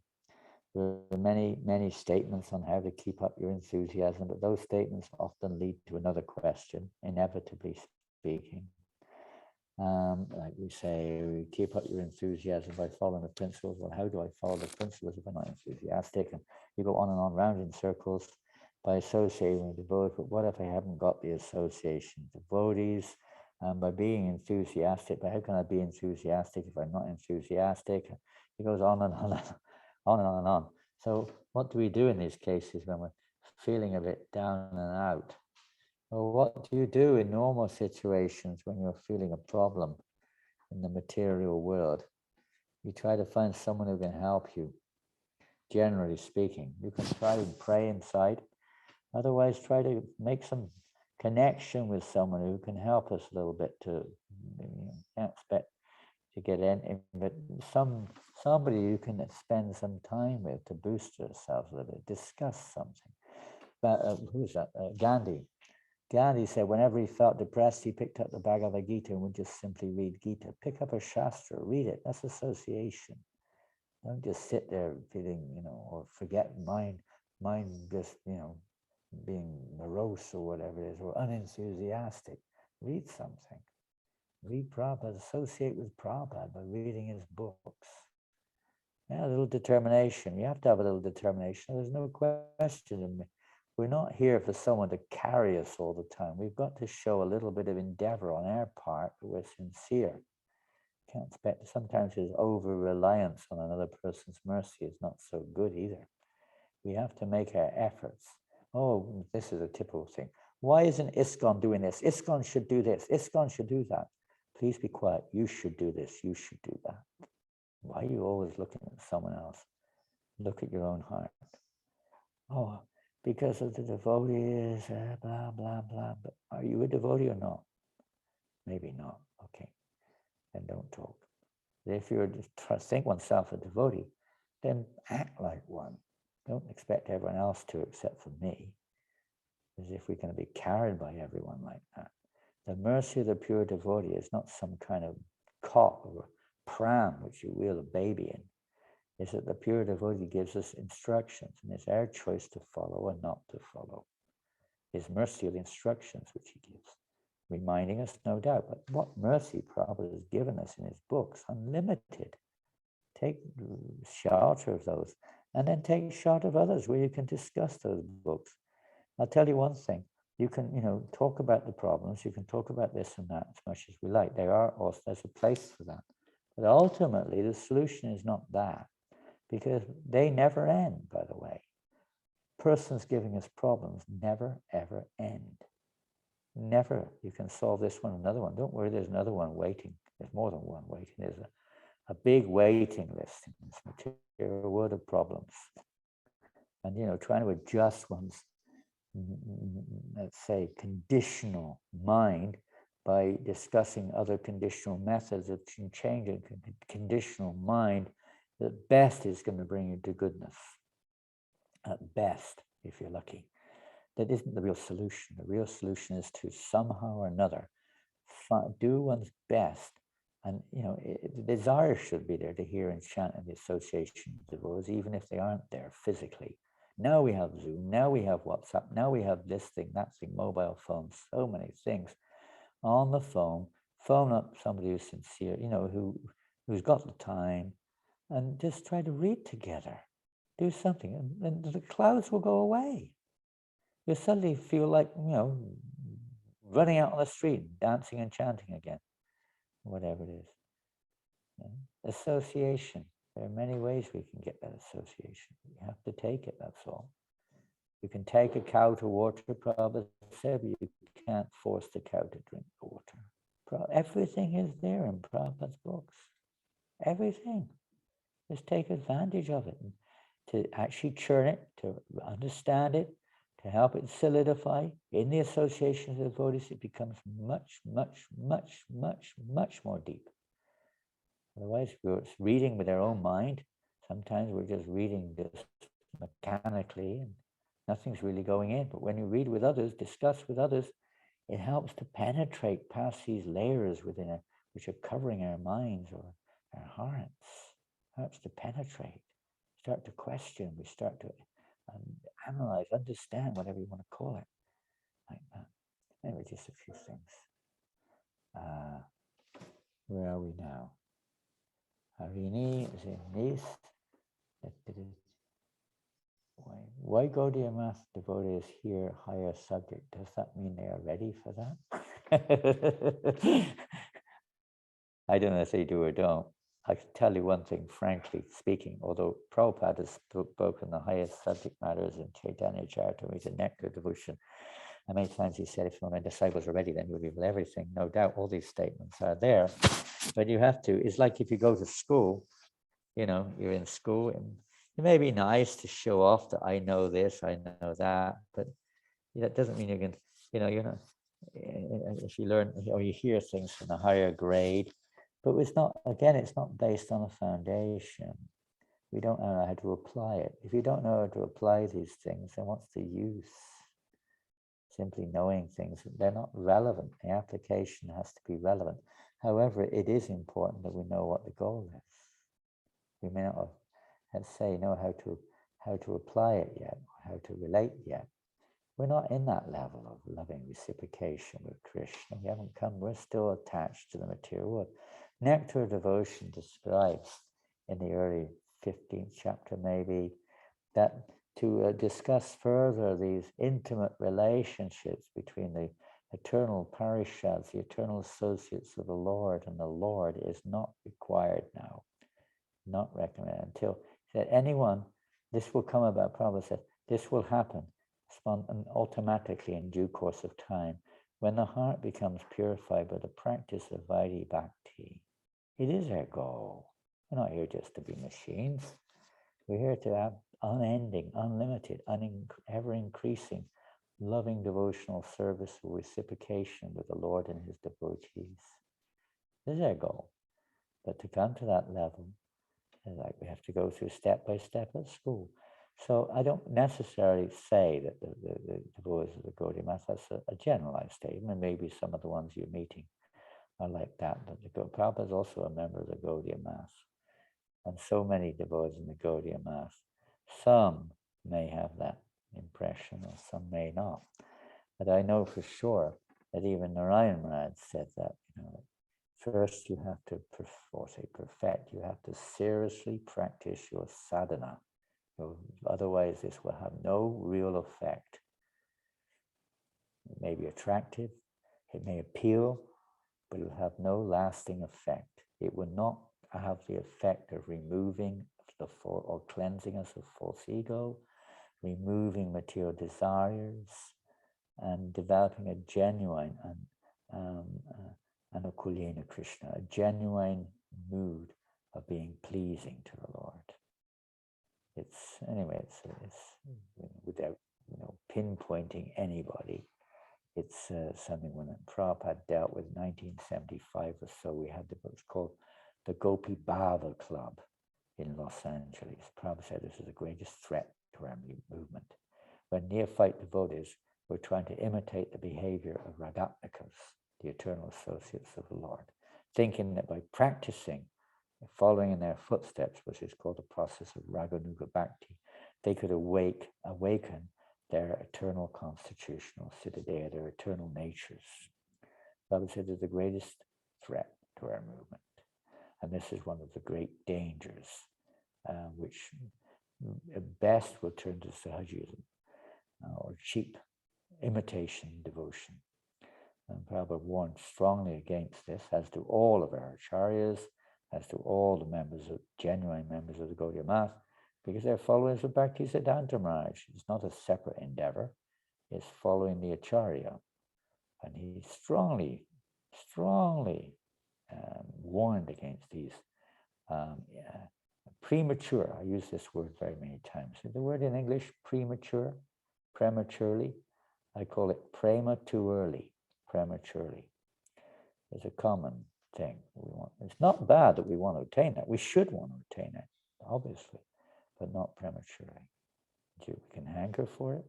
There are many statements on how to keep up your enthusiasm, but those statements often lead to another question, inevitably speaking. Like we say, we keep up your enthusiasm by following the principles. Well, how do I follow the principles if I'm not enthusiastic? And you go on and on round in circles by associating with devotees. But what if I haven't got the association of devotees? And by being enthusiastic, but how can I be enthusiastic if I'm not enthusiastic? It goes on and on, on and on and on. So what do we do in these cases when we're feeling a bit down and out? Well, what do you do in normal situations when you're feeling a problem in the material world? You try to find someone who can help you, generally speaking. You can try and pray inside. Otherwise, try to make some connection with someone who can help us a little bit to, can't expect to get in, but somebody you can spend some time with to boost yourself a little bit, discuss something. But who's that? Gandhi. Gandhi said whenever he felt depressed, he picked up the Bhagavad Gita and would just simply read Gita. Pick up a Shastra, read it. That's association. Don't just sit there feeling, or forget mind just, being morose or whatever it is, or unenthusiastic. Read something. Read Prabhupada, associate with Prabhupada by reading his books. Yeah, a little determination. You have to have a little determination. There's no question. We're not here for someone to carry us all the time. We've got to show a little bit of endeavor on our part, but we're sincere. Can't expect, sometimes his over-reliance on another person's mercy is not so good either. We have to make our efforts. Oh, this is a typical thing. Why isn't ISKCON doing this? ISKCON should do this. ISKCON should do that. Please be quiet. You should do this. You should do that. Why are you always looking at someone else? Look at your own heart. Oh, because of the devotees, blah, blah, blah. But are you a devotee or not? Maybe not. Okay. Then don't talk. If you're just trying to think oneself a devotee, then act like one. Don't expect everyone else to except for me, as if we're going to be carried by everyone like that. The mercy of the pure devotee is not some kind of cot or pram which you wheel a baby in. It's that the pure devotee gives us instructions, and it's our choice to follow or not to follow. His mercy of the instructions which he gives, reminding us, no doubt, but what mercy Prabhupada has given us in his books, unlimited. Take shelter of those, and then take shelter of others where you can discuss those books. I'll tell you one thing. You can, talk about the problems. You can talk about this and that as much as we like. There's a place for that. But ultimately, the solution is not that, because they never end, by the way. Persons giving us problems never, ever end. Never. You can solve this one, another one. Don't worry, there's another one waiting. There's more than one waiting. There's a big waiting list in this material world of problems. And, trying to adjust one's, let's say, conditional mind by discussing other conditional methods of changing conditional mind, at best is going to bring you to goodness. At best, if you're lucky. That isn't the real solution. The real solution is to somehow or another do one's best. And, the desire should be there to hear and chant in the association of devotees, even if they aren't there physically. Now we have Zoom, now we have WhatsApp, now we have this thing, that thing, mobile phones, so many things. On the phone up somebody who's sincere, who's got the time, and just try to read together. Do something, and the clouds will go away. You'll suddenly feel like, running out on the street, dancing and chanting again, whatever it is. Association. There are many ways we can get that association. You have to take it, that's all. You can take a cow to water, Prabhupada said, but you can't force the cow to drink the water. Everything is there in Prabhupada's books. Everything. Just take advantage of it. To actually churn it, to understand it, to help it solidify in the association of the devotees, it becomes much, much, much, much, much more deep. Otherwise, we're reading with our own mind. Sometimes we're just reading this mechanically and nothing's really going in. But when you read with others, discuss with others, it helps to penetrate past these layers within it, which are covering our minds or our hearts. It helps to penetrate. Start to question, we start to analyze, understand, whatever you want to call it, like that. Anyway, just a few things. Where are we now? Harini, is it Nis? Why Gaudiya Math devotees hear higher subject? Does that mean they are ready for that? I don't know if they do or don't. I can tell you one thing, frankly speaking, although Prabhupada has spoken the highest subject matters in Chaitanya Charitamrita, Nectar Devotion, and many times he said, if my disciples are ready, then you'll reveal everything. No doubt all these statements are there, but you have to, it's like if you go to school, you know, you're in school, and it may be nice to show off that I know this, I know that, but that doesn't mean you can, you know, you're not, if you learn or you hear things from a higher grade, but it's not, again, it's not based on a foundation. We don't know how to apply it. If you don't know how to apply these things, then what's the use? Simply knowing things, they're not relevant. The application has to be relevant. However, it is important that we know what the goal is. We may not have, let's say, know how to apply it yet, how to relate yet. We're not in that level of loving reciprocation with Krishna. We haven't come, we're still attached to the material world. Nectar Devotion describes in the early 15th chapter maybe that to discuss further these intimate relationships between the eternal parishads, the eternal associates of the Lord and the Lord is not required now, not recommended until that anyone, this will come about, Prabhupada said, this will happen automatically in due course of time when the heart becomes purified by the practice of Vaidhi Bhakti. It is our goal. We're not here just to be machines. We're here to have unending, unlimited, ever-increasing, loving devotional service or reciprocation with the Lord and his devotees. This is our goal. But to come to that level, like we have to go through step by step at school. So I don't necessarily say that the devotees of the Gaudiya Math, that's a generalized statement, and maybe some of the ones you're meeting are like that. But the Prabhupada is also a member of the Gaudiya Math. And so many devotees in the Gaudiya Math, some may have that impression or some may not. But I know for sure that even Narayan Maharaj said that, you know, first you have to, perfect, you have to seriously practice your sadhana. Otherwise, this will have no real effect. It may be attractive, it may appeal, but it will have no lasting effect. It will not have the effect of removing or cleansing us of false ego, removing material desires, and developing a genuine Anukulyena Krishna, a genuine mood of being pleasing to the Lord. It's without pinpointing anybody. It's something when Prabhupada dealt with 1975 or so. We had what's called the Gopi Bhava Club in Los Angeles. Prabhupada said this is the greatest threat to our movement. When neophyte devotees were trying to imitate the behavior of Ragatmikas, the eternal associates of the Lord, thinking that by practicing, following in their footsteps, which is called the process of Raganuga Bhakti, they could awaken their eternal constitutional citadel, their eternal natures. Prabhupada said is the greatest threat to our movement. And this is one of the great dangers, which at best will turn to Sahajism or cheap imitation devotion. And Prabhupada warned strongly against this, as do all of our acharyas, as do all the genuine members of the Gaudiya Math, because they're followers of Bhaktisiddhanta Maharaj. It's not a separate endeavor, it's following the acharya. And he strongly warned against these premature, I use this word very many times. The word in English, premature, prematurely, I call it prematurely. It's a common thing. It's not bad that we want to attain that. We should want to attain it, obviously, but not prematurely. We can hanker for it.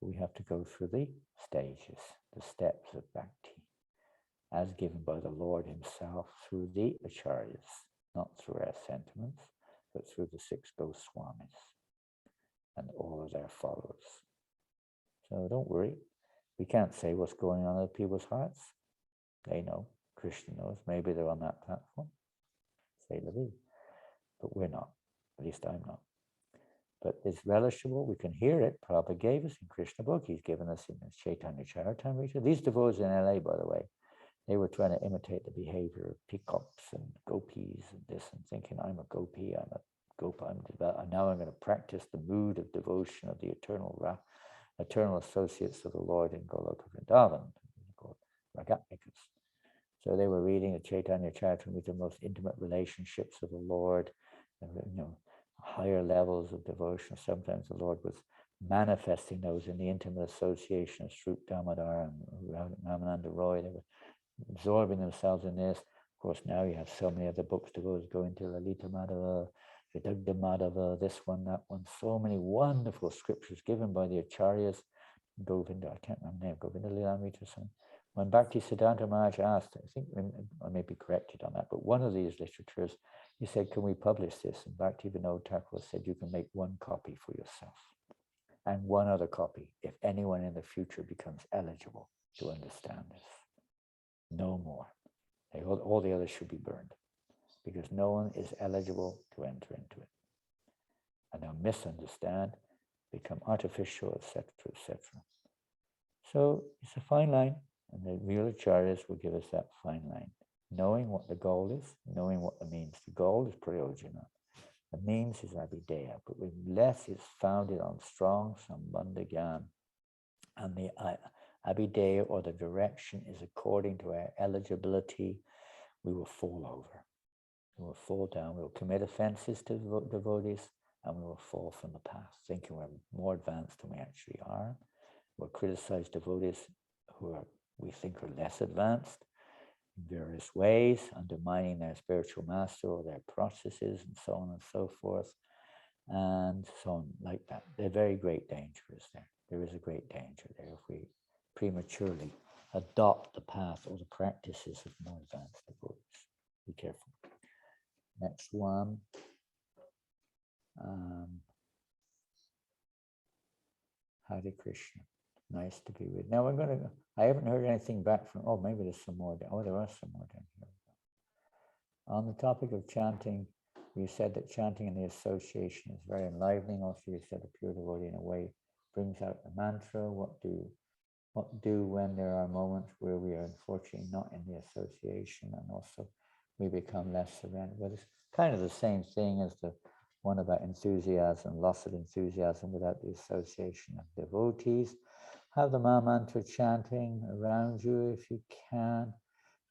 We have to go through the stages, the steps of bhakti, as given by the Lord himself through the acharyas, not through our sentiments, but through the 6 Goswamis and all of their followers. So don't worry. We can't say what's going on in other people's hearts. They know. Krishna knows. Maybe they're on that platform. Say la vie. But we're not. At least I'm not. but it's relishable. We can hear it. Prabhupada gave us in Krishna book. He's given us in the Chaitanya Charitamrita. These devotees in LA, by the way, they were trying to imitate the behavior of peacocks and gopis and this, and thinking, I'm a gopi, I'm a gopa, now I'm going to practice the mood of devotion of the eternal associates of the Lord in Goloka Vrindavan, called Ragatmikas. So they were reading the Chaitanya Charitamrita, the most intimate relationships of the Lord, higher levels of devotion. Sometimes the Lord was manifesting those in the intimate association of Srup Damodar and Ramananda Roy. They were absorbing themselves in this. Of course, now you have so many other books to go into, Lalita Madhava, Vidagda Madhava, this one, that one. So many wonderful scriptures given by the Acharyas. Govinda, I can't remember the name, Govinda Lilamrita or something. When Bhakti Siddhanta Maharaj asked, I think I may be corrected on that, but one of these literatures, he said, can we publish this? And Bhakti Vinod Thakur said, you can make one copy for yourself and one other copy if anyone in the future becomes eligible to understand this. No more. All the others should be burned because no one is eligible to enter into it. And they'll misunderstand, become artificial, etc., etc. So it's a fine line, and the real acharyas will give us that fine line. Knowing what the goal is, knowing what the means. The goal is prayojana. The means is abideya, but unless it's founded on strong sambandha gyan, and the abideya or the direction is according to our eligibility, we will fall over. We will fall down. We will commit offenses to devotees, and we will fall from the path, thinking we're more advanced than we actually are. We'll criticize devotees who we think are less advanced in various ways, undermining their spiritual master or their processes and so on and so forth, and so on like that. The very great danger is there. There is a great danger there if we prematurely adopt the path or the practices of more advanced devotees. Be careful. Next one. Hare Krishna. Nice to be with. Now I haven't heard anything back from, maybe there's some more. There are some more down here. On the topic of chanting, you said that chanting in the association is very enlivening. Also, you said a pure devotee in a way brings out the mantra. What do when there are moments where we are unfortunately not in the association, and also we become less surrendered? Well, it's kind of the same thing as the one about enthusiasm, loss of enthusiasm without the association of devotees. Have the Maha Mantra chanting around you if you can.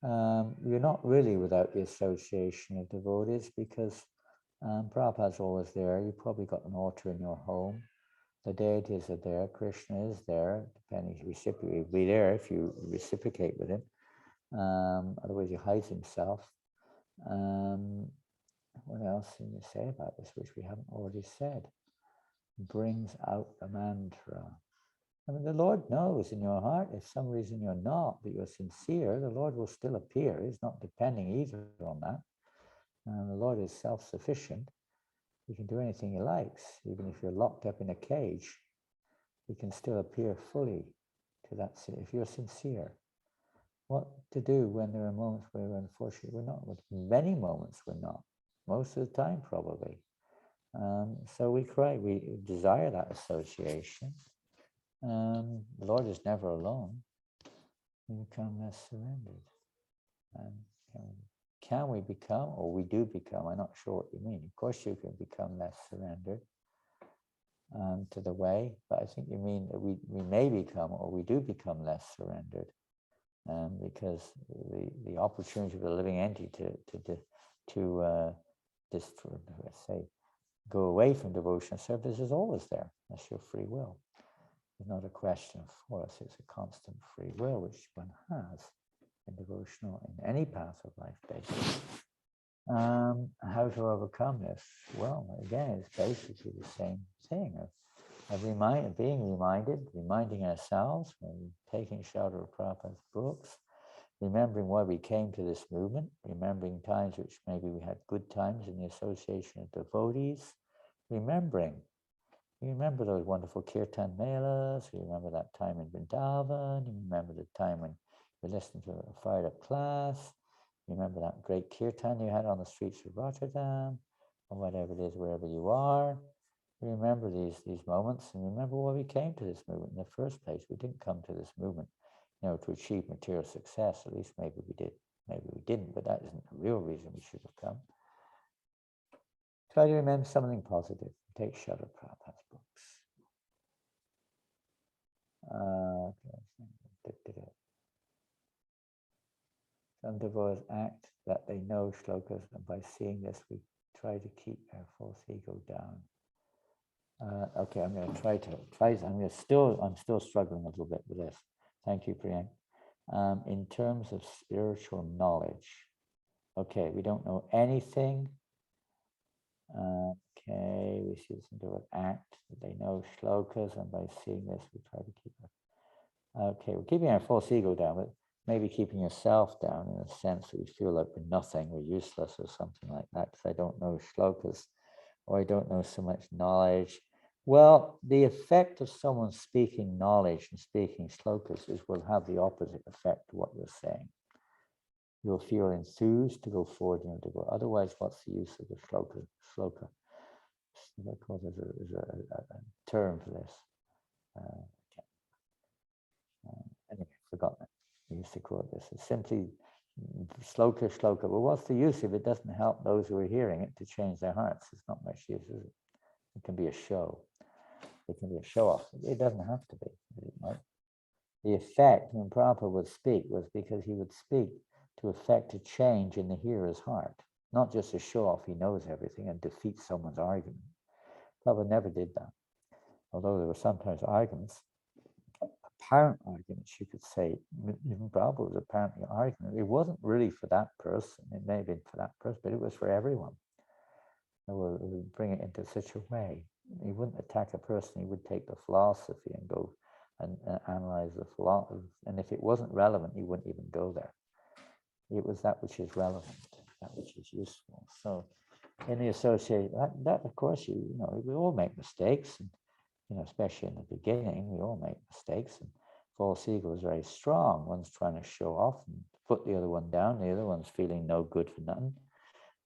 You're not really without the association of devotees because Prabhupada's always there. You've probably got an altar in your home. The deities are there. Krishna is there, depending if he'll be there if you reciprocate with him. Otherwise, he hides himself. What else can you say about this, which we haven't already said? Brings out the mantra. I mean, the Lord knows in your heart, if some reason you're not, but you're sincere, the Lord will still appear. He's not depending either on that. And the Lord is self-sufficient. He can do anything he likes. Even if you're locked up in a cage, he can still appear fully to that, if you're sincere. What to do when there are moments where unfortunately we're not, with many moments we're not, most of the time probably. So we desire that association. The Lord is never alone. We become less surrendered. And can we become, or we do become, I'm not sure what you mean. Of course you can become less surrendered to the way, but I think you mean that we may become, or we do become less surrendered because the opportunity for the living entity to go away from devotional service is always there. That's your free will. It's not a question of force, it's a constant free will which one has in devotional, in any path of life, basically. How to overcome this? Well, again, it's basically the same thing of reminding ourselves, when taking shelter of Prabhupada's books, remembering why we came to this movement, remembering times which maybe we had good times in the association of devotees, you remember those wonderful kirtan melas, you remember that time in Vrindavan, you remember the time when you listened to a fired up class, you remember that great kirtan you had on the streets of Rotterdam, or whatever it is, wherever you are. remember these moments and remember why we came to this movement in the first place. We didn't come to this movement, to achieve material success. At least maybe we did, maybe we didn't, but that isn't the real reason we should have come. Try to remember something positive. Take Srila Prabhupada's books. Some devotees act that they know shlokas, and by seeing this, we try to keep our false ego down. Okay, I'm going to try. I'm still struggling a little bit with this. Thank you, Priyank. In terms of spiritual knowledge, okay, we don't know anything. Okay, we see some devotees act that they know shlokas, and by seeing this, we try to keep it. Okay, we're keeping our false ego down, but maybe keeping yourself down in a sense that we feel like we're nothing, we're useless or something like that, because I don't know shlokas, or I don't know so much knowledge. Well, the effect of someone speaking knowledge and speaking shlokas is will have the opposite effect to what you're saying. You'll feel enthused to go forward in your devotion. Otherwise, what's the use of the shloka? Shloka. There's a term for this. Anyway, forgotten it. We used to quote this. It's simply shloka, shloka. Well, what's the use if it doesn't help those who are hearing it to change their hearts? It's not much use, is it? It can be a show. It can be a show off. It doesn't have to be. Right? The effect when Prabhupada would speak was because he would speak to effect a change in the hearer's heart, not just a show off. He knows everything and defeats someone's argument. Prabhupada never did that. Although there were sometimes arguments, apparent arguments, you could say, even Prabhupada was apparently arguing. It wasn't really for that person. It may have been for that person, but it was for everyone. It would bring it into such a way. He wouldn't attack a person. He would take the philosophy and go and analyze the philosophy. And if it wasn't relevant, he wouldn't even go there. It was that which is relevant, that which is useful. So in the association, that of course, we all make mistakes. And, especially in the beginning, we all make mistakes. And false ego is very strong. One's trying to show off and put the other one down. The other one's feeling no good for nothing.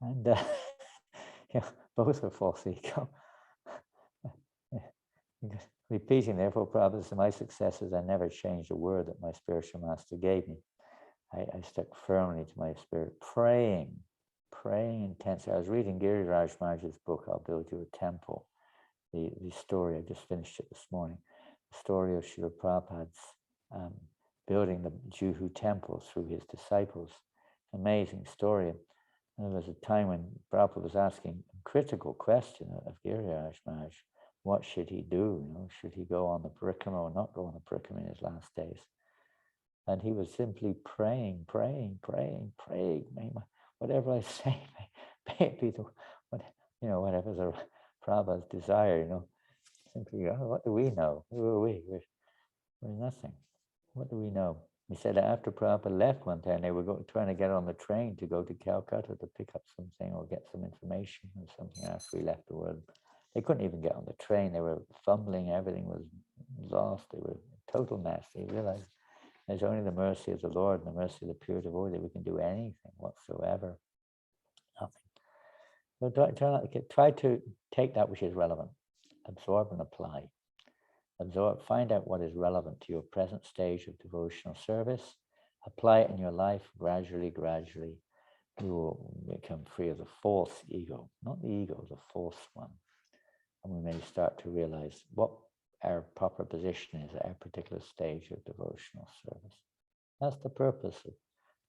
And both are false ego. Repeating, therefore, Prabhupada, my successors, I never changed a word that my spiritual master gave me. I stuck firmly to my spirit, praying intensely. I was reading Giriraj Maharaj's book, I'll Build You a Temple. The story, I just finished it this morning. The story of Srila Prabhupada's building the Juhu temple through his disciples. Amazing story. And there was a time when Prabhupada was asking a critical question of Giriraj Maharaj. What should he do? Should he go on the parikrama or not go on the parikrama in his last days? And he was simply praying. May whatever I say, may it be whatever's Prabhupada's desire. Simply, what do we know? Who are we? We're nothing. What do we know? He said that after Prabhupada left one time, they were trying to get on the train to go to Calcutta to pick up something or get some information or something after we left the world. They couldn't even get on the train. They were fumbling. Everything was lost. They were a total mess. They realized there's only the mercy of the Lord and the mercy of the pure devotee that we can do anything whatsoever. Nothing. So try to take that which is relevant, absorb and apply. Find out what is relevant to your present stage of devotional service. Apply it in your life gradually. You will become free of the false ego, not the ego, the false one. And we may start to realize what our proper position is at our particular stage of devotional service. That's the purpose of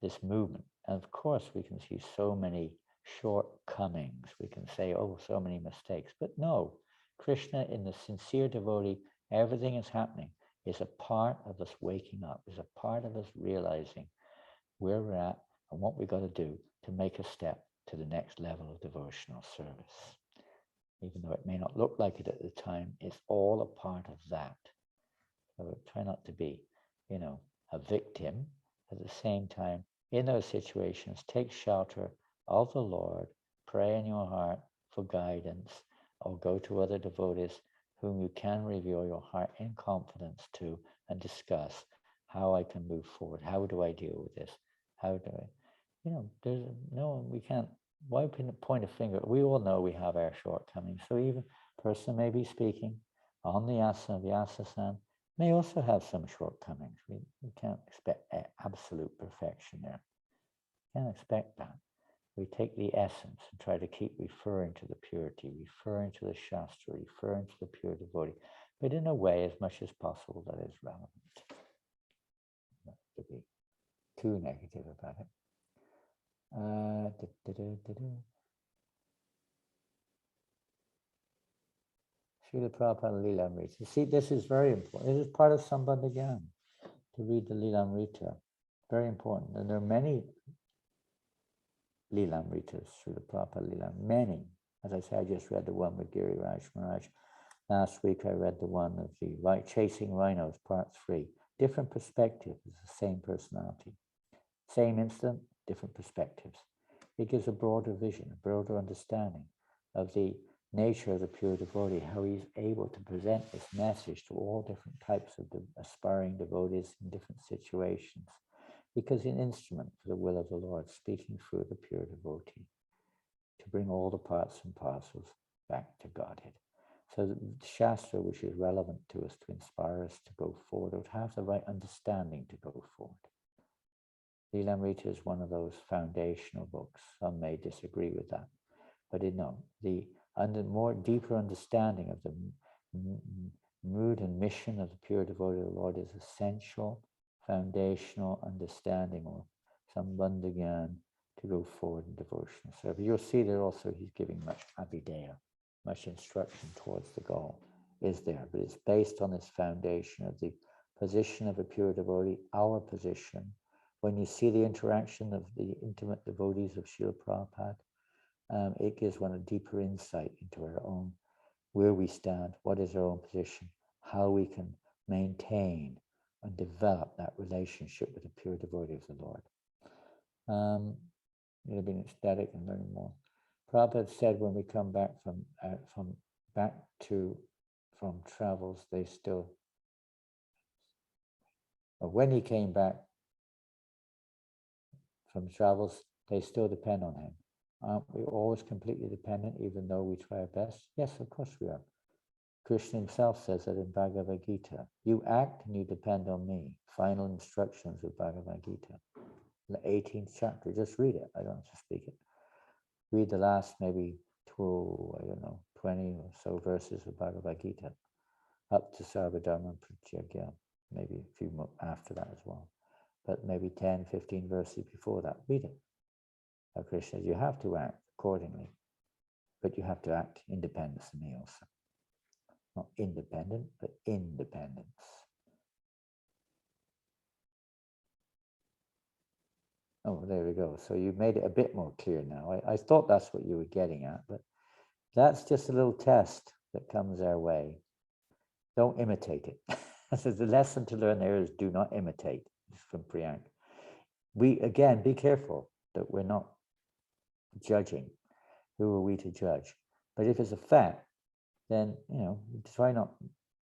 this movement. And of course, we can see so many shortcomings. We can say, so many mistakes. But no, Krishna, in the sincere devotee, everything is happening is a part of us waking up, is a part of us realizing where we're at and what we've got to do to make a step to the next level of devotional service. Even though it may not look like it at the time, it's all a part of that. So try not to be, a victim. At the same time, in those situations, take shelter of the Lord, pray in your heart for guidance, or go to other devotees whom you can reveal your heart in confidence to and discuss how I can move forward. How do I deal with this? How do I, we can't, why point a finger? We all know we have our shortcomings. So even person may be speaking on the asana, the asana, may also have some shortcomings. We can't expect absolute perfection there. Can't expect that. We take the essence and try to keep referring to the purity, referring to the Shastra, referring to the pure devotee, but in a way as much as possible that is relevant. Not to be too negative about it. Srila Prabhupada Lilamrita. See, this is very important. This is part of Sambandha Gyan, to read the Lilamrita. Very important. And there are many Lilamritas, Srila Prabhupada Lilam, many. As I say, I just read the one with Giriraj Maharaj. Last week I read the one of the Chasing Rhinos, Part 3. Different perspective is the same personality. Same incident, different perspectives. It gives a broader vision, a broader understanding of the nature of the pure devotee, how he's able to present this message to all different types of aspiring devotees in different situations. Because an instrument for the will of the Lord, speaking through the pure devotee, to bring all the parts and parcels back to Godhead. So the Shastra, which is relevant to us, to inspire us to go forward, or to have the right understanding to go forward. Lilamrita is one of those foundational books. Some may disagree with that, but the more deeper understanding of the mood and mission of the pure devotee of the Lord is essential, foundational understanding, or Sambandha Gyan, to go forward in devotional service. You'll see there also he's giving much abhideya, much instruction towards the goal is there, but it's based on this foundation of the position of a pure devotee, our position. When you see the interaction of the intimate devotees of Srila Prabhupada, it gives one a deeper insight into our own, where we stand, what is our own position, how we can maintain and develop that relationship with the pure devotee of the Lord. Being ecstatic and learning more. Prabhupada said when we come back from travels, they still, or when he came back from travels, they still depend on him. Aren't we always completely dependent, even though we try our best? Yes, of course we are. Krishna himself says that in Bhagavad Gita. You act and you depend on me. Final instructions of Bhagavad Gita. The 18th chapter, just read it. I don't have to speak it. Read the last maybe 20 or so verses of Bhagavad Gita, up to Sarvadharma Pratyagya, maybe a few more after that as well. But maybe 10, 15 verses before that, read it. Now Krishna says you have to act accordingly, but you have to act independence of me also. Not independent, but independence. Oh, there we go. So you made it a bit more clear now. I thought that's what you were getting at, but that's just a little test that comes our way. Don't imitate it. So the lesson to learn there is do not imitate. This is from Priyank. We, again, be careful that we're not judging. Who are we to judge? But if it's a fact, then, try not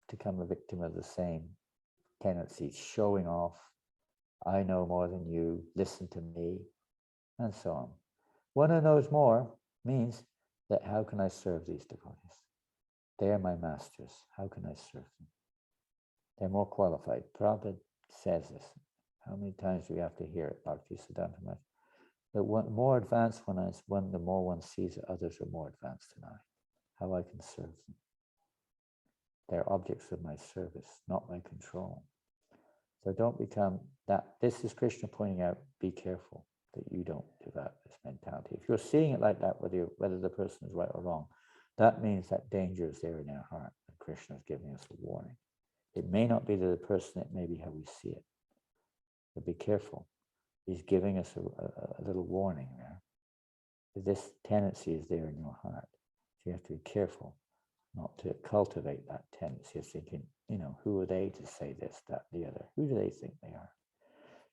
to become a victim of the same tendencies, showing off, I know more than you, listen to me, and so on. One who knows more means that how can I serve these devotees? They are my masters. How can I serve them? They're more qualified. Prabhupada says this. How many times do we have to hear it? Bhaktisiddhanta Maharaj. The more advanced one is, the more one sees that others are more advanced than I. How I can serve them. They're objects of my service, not my control. So don't become that. This is Krishna pointing out, be careful that you don't develop this mentality. If you're seeing it like that, whether the person is right or wrong, that means that danger is there in our heart, and Krishna is giving us a warning. It may not be to the person, it may be how we see it. But be careful. He's giving us a little warning there. This tendency is there in your heart. So you have to be careful not to cultivate that tendency of thinking, who are they to say this, that, the other? Who do they think they are?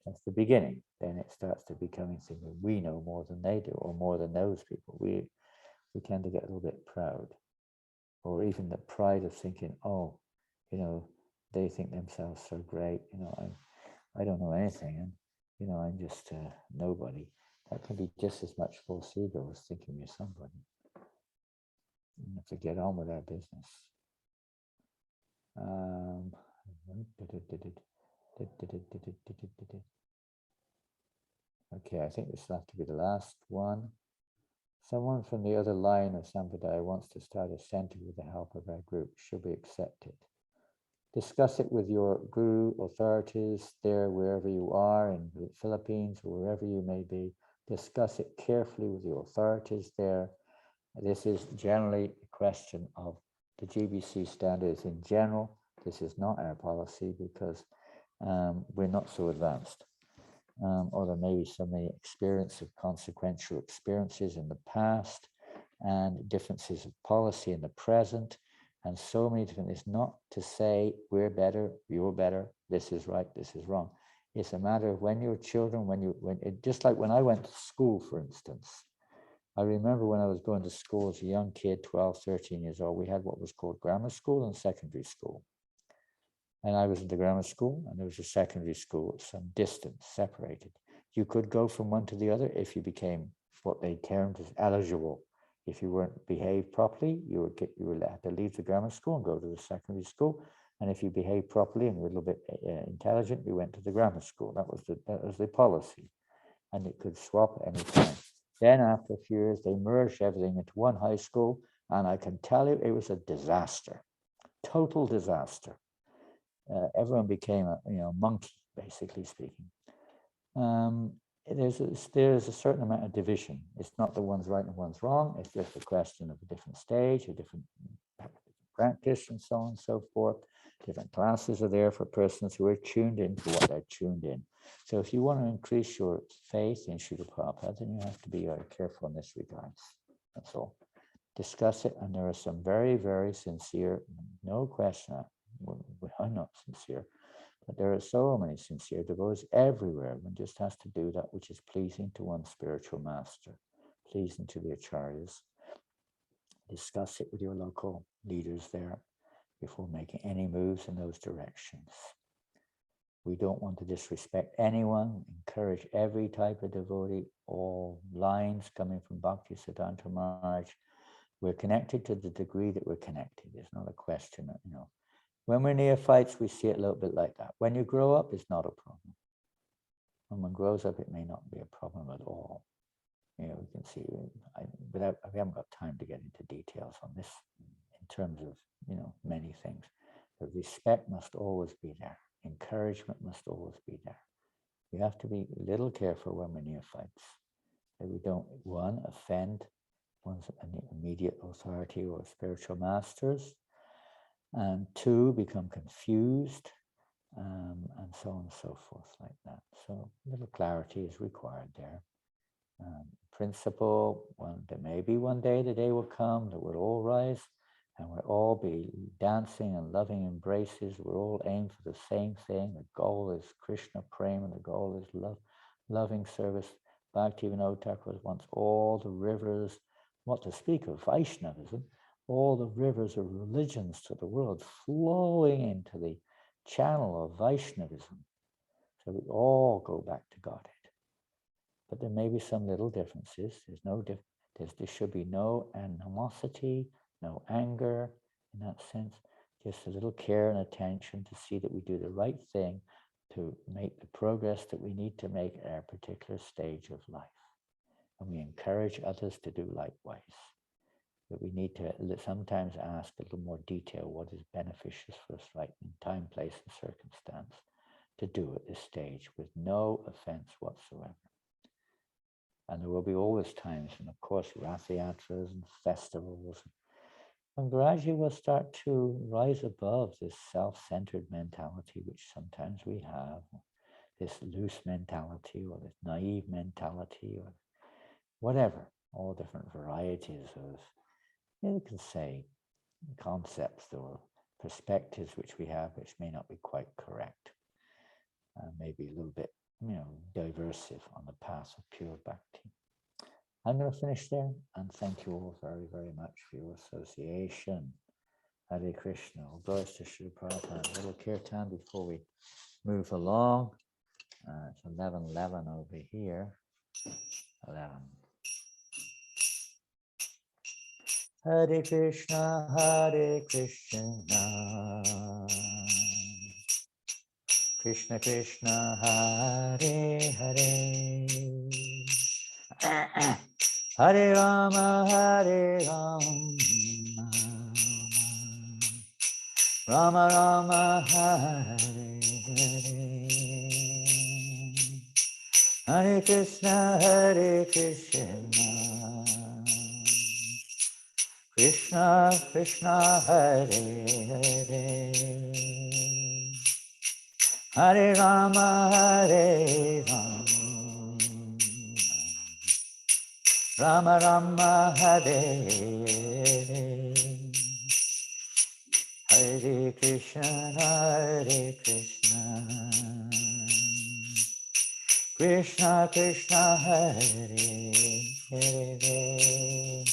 That's the beginning. Then it starts to becoming thinking we know more than they do, or more than those people. We tend to get a little bit proud, or even the pride of thinking, they think themselves so great. I don't know anything, and I'm just nobody. That can be just as much false ego as thinking you're somebody. We have to get on with our business. Okay, I think this will have to be the last one. Someone from the other line of Sampradaya wants to start a center with the help of our group. Should we accept it? Discuss it with your guru authorities there, wherever you are, in the Philippines, or wherever you may be. Discuss it carefully with your authorities there. This is generally a question of the GBC standards in general. This is not our policy because we're not so advanced. Or there may be so many experience of consequential experiences in the past and differences of policy in the present, and so many different. It's not to say we're better, you're better, this is right, this is wrong. It's a matter of when you're children, just like when I went to school, for instance. I remember when I was going to school as a young kid, 12, 13 years old, we had what was called grammar school and secondary school. And I was in the grammar school, and there was a secondary school at some distance, separated. You could go from one to the other if you became what they termed as eligible. If you weren't behaved properly, you would have to leave the grammar school and go to the secondary school. And if you behaved properly and were a little bit intelligent, you went to the grammar school. That was the policy, and it could swap any time. Then after a few years, they merged everything into one high school, and I can tell you it was a disaster, total disaster. Everyone became a monkey, basically speaking. There's a certain amount of division. It's not the one's right and one's wrong. It's just a question of a different stage, a different practice, and so on and so forth. Different classes are there for persons who are tuned into what they're tuned in. So if you want to increase your faith in Srila Prabhupada, then you have to be very careful in this regard. That's all. Discuss it, and there are some very, very sincere, no question, I'm not sincere, but there are so many sincere devotees everywhere. One just has to do that which is pleasing to one's spiritual master, pleasing to the acharyas. Discuss it with your local leaders there before making any moves in those directions. We don't want to disrespect anyone, encourage every type of devotee, all lines coming from Bhakti Siddhanta Maharaj. We're connected to the degree that we're connected. There's not a question, When we're neophytes, we see it a little bit like that. When you grow up, it's not a problem. When one grows up, it may not be a problem at all. We can see, we haven't got time to get into details on this in terms of, many things. But respect must always be there. Encouragement must always be there. We have to be a little careful when we're neophytes, that we don't, one, offend one's immediate authority or spiritual masters, and two, become confused, and so on and so forth like that. So a little clarity is required there. Principle, there may be one day, the day will come that we'll all rise and we'll all be dancing and loving embraces. We'll all aim for the same thing. The goal is Krishna Prema, the goal is loving service. Bhaktivinoda Thakur wants all the rivers, what to speak of Vaishnavism, all the rivers of religions to the world flowing into the channel of Vaishnavism. So we all go back to Godhead. But there may be some little differences. There should be no animosity, no anger in that sense. Just a little care and attention to see that we do the right thing to make the progress that we need to make at our particular stage of life. And we encourage others to do likewise. But we need to sometimes ask a little more detail what is beneficial for us right in time, place, and circumstance to do at this stage with no offense whatsoever. And there will be always times, and of course, Rathayatras and festivals. And gradually we'll start to rise above this self-centered mentality, which sometimes we have, this loose mentality or this naive mentality or whatever, all different varieties of, you can say, concepts or perspectives which we have, which may not be quite correct. Maybe a little bit, diversive on the path of pure bhakti. I'm going to finish there and thank you all very, very much for your association. Hare Krishna. All glories to Srila Prabhupada. A little kirtan before we move along. It's 11:11 over here. 11. Hare Krishna, Krishna Krishna, Hare Hare, Hare Rama, Hare Rama, Rama Rama, Hare Hare, Hare Krishna, Krishna Krishna, Hare Hare, Hare Rama, Hare Rama, Rama Rama, Hare Hare, Hare Krishna, Krishna Krishna, Hare Hare,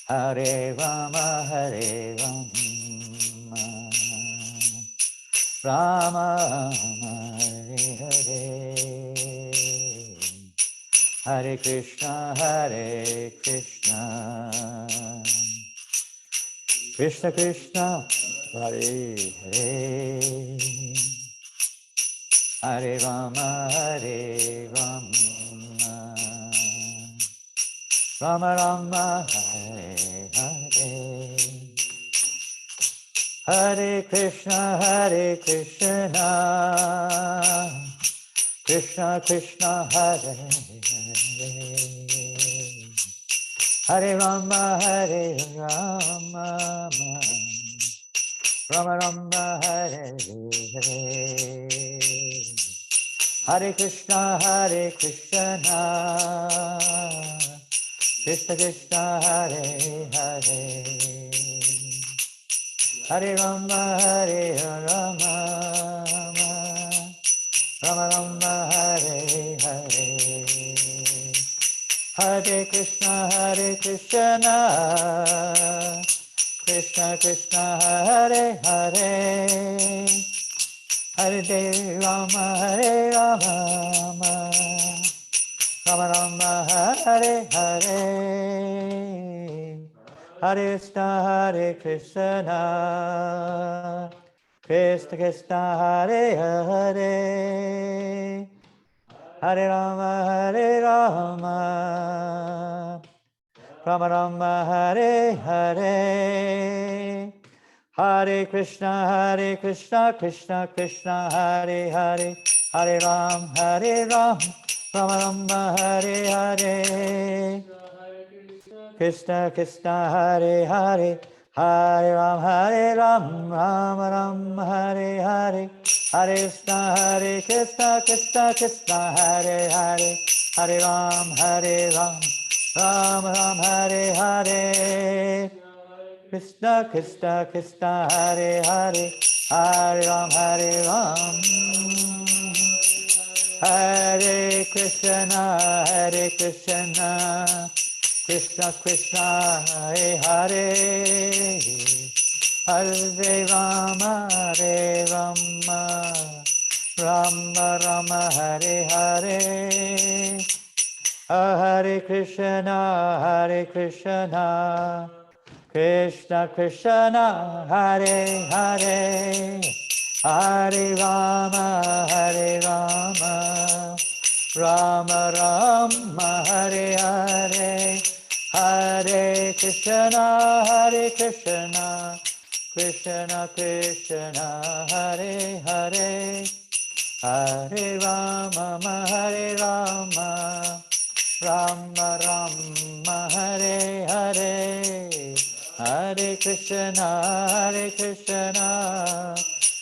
Hare Rama, Hare Rama, Rama Hare Hare, Hare Krishna, Krishna Krishna, Hare Hare, Hare Rama, Hare Rama, Rama Rama, Hare Hare, Hare Krishna, Krishna Krishna, Hare Hare, Hare Rama, Rama Rama, Hare Hare, Hare Krishna, Krishna Krishna, Hare Hare, Hare Rama, Rama Rama, Hare Hare, Hare Krishna, Krishna Krishna, Hare Hare, Hare Rama, Rama Rama, Hare Hare, Hare Krishna, Krishna Krishna, Hare Hare, Hare Rama, Rama Rama, Hare Hare, Hare Krishna, Krishna Krishna, Hare Hare, Hare Ram, Rama Rama, Hare Hare, Krishna Krishna, Hare Hare, Hare Ram, Rama Rama, Hare Hare, Hare Krishna, Krishna, Hare Hare, Hare Ram, Ram Ram, Hare Hare, Krishna Krishna, Hare Hare, Hare Ram, Hare Krishna, Krishna Krishna, Hare Hare, Hare Rama, Rama Rama, Hare Hare, Hare Krishna, Krishna Krishna, Hare Hare, Hare Rama, Rama Rama, Hare Hare, Hare Krishna, Krishna Krishna, Hare Hare, Hare Rama, Rama Rama, Hare Hare, Hare Krishna,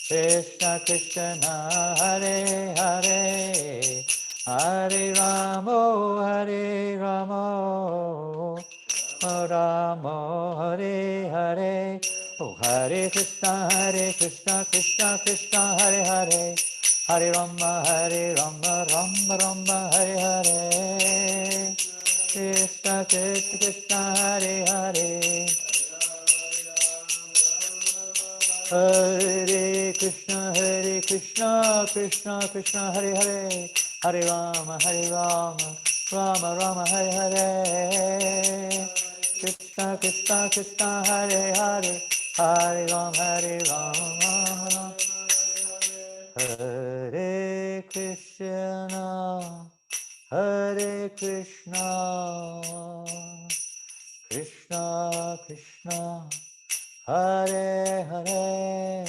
Krishna Krishna, Hare Hare, Hare Ramo, Ramo, Hare Hare, oh Hare Krishna, Krishna Krishna, Hare Hare, Hare Rama, Rama, Hare Hare, Krishna Krishna, Hare Hare, Hare Krishna, Krishna Krishna, Hare Hare, Hare Rama, Rama Rama, Hare Hare, Krishna Krishna Krishna Hare Hare Hare Ram Hare Ram Hare Krishna Hare Krishna Krishna Krishna Hare Hare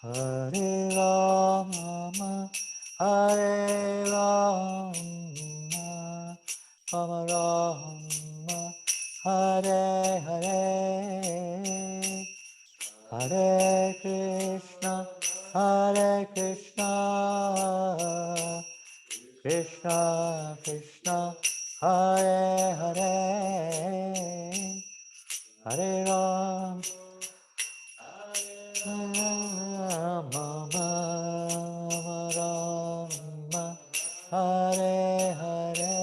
Hare Rama Hare Rama Rama Rama Hare Hare Hare Krishna Krishna Krishna Hare Hare Hare Ram Rama Rama Hare Hare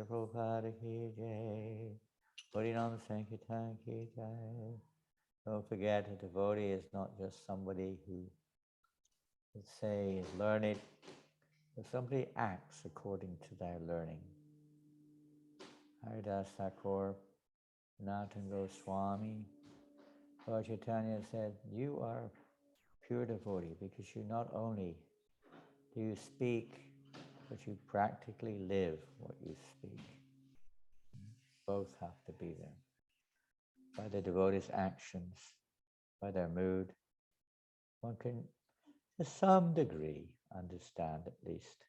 Prabhupada ki jai Harinam Sankirtan ki jai. Don't forget, a devotee is not just somebody who, let's say, is learned, but somebody acts according to their learning. Haridas Thakur, Sanatana Goswami, Lord Chaitanya said, you are a pure devotee because you not only do you speak, but you practically live what you speak. Both have to be there. By the devotee's actions, by their mood, one can, to some degree, understand at least.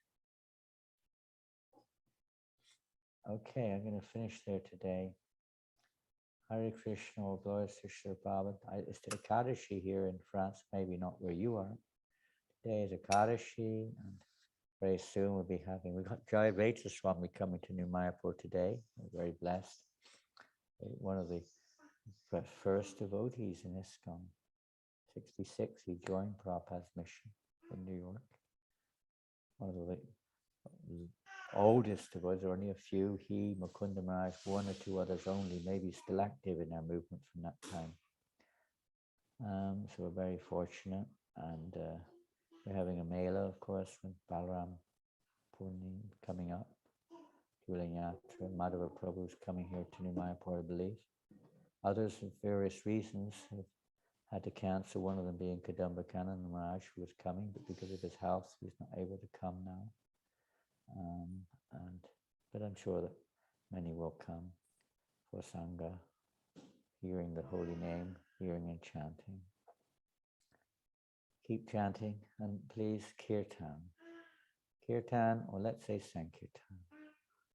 Okay, I'm going to finish there today. Hare Krishna, all glories to Sri Prabhupada. It's the Ekadashi here in France, maybe not where you are. Today is Ekadashi, and very soon we'll be having, we've got Jai Rachel Swami coming to New Mayapur today. We're very blessed. One of the first devotees in ISKCON. 66, he joined Prabhupada's mission in New York. One of the oldest devotees, there are only a few, he, Mukunda Maharaj, one or two others only, maybe still active in our movement from that time. So we're very fortunate, and we're having a mela, of course, with Balaram Purni coming up, Julianyatra, Madhava Prabhu is coming here to New Mayapur, I believe. Others, for various reasons, have had to cancel, one of them being Kadamba Kanana Maharaj, who was coming, but because of his health, he's not able to come now. But I'm sure that many will come for Sangha, hearing the holy name, hearing and chanting. Keep chanting, and please Kirtan. Kirtan, or let's say Sankirtan.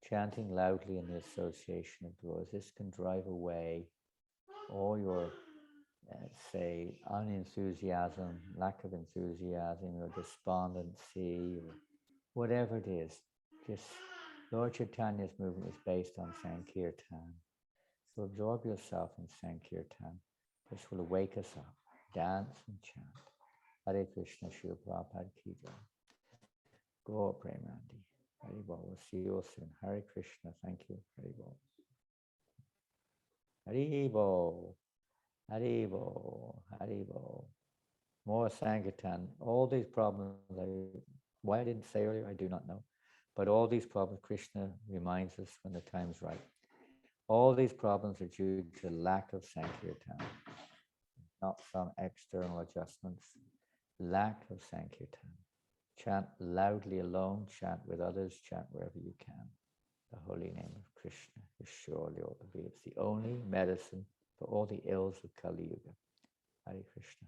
Chanting loudly in the association of devotees. This can drive away all your, let's say, unenthusiasm, lack of enthusiasm, or despondency, or whatever it is. Just Lord Chaitanya's movement is based on Sankirtan. So absorb yourself in Sankirtan. This will wake us up. Dance and chant. Hare Krishna, Srila Prabhupada ki jai. Go Premanandi. Hare Bol. We'll see you all soon. Hare Krishna. Thank you. Hare Bol. Hare Bol. Hare Bol. Hare Bol. More Sankirtan. All these problems, why I didn't say earlier, I do not know. But all these problems, Krishna reminds us when the time is right. All these problems are due to lack of Sankirtan, not some external adjustments. Lack of Sankirtan. Chant loudly alone, chant with others, chant wherever you can. The holy name of Krishna is surely all the way. It's the only medicine for all the ills of Kali Yuga. Hare Krishna.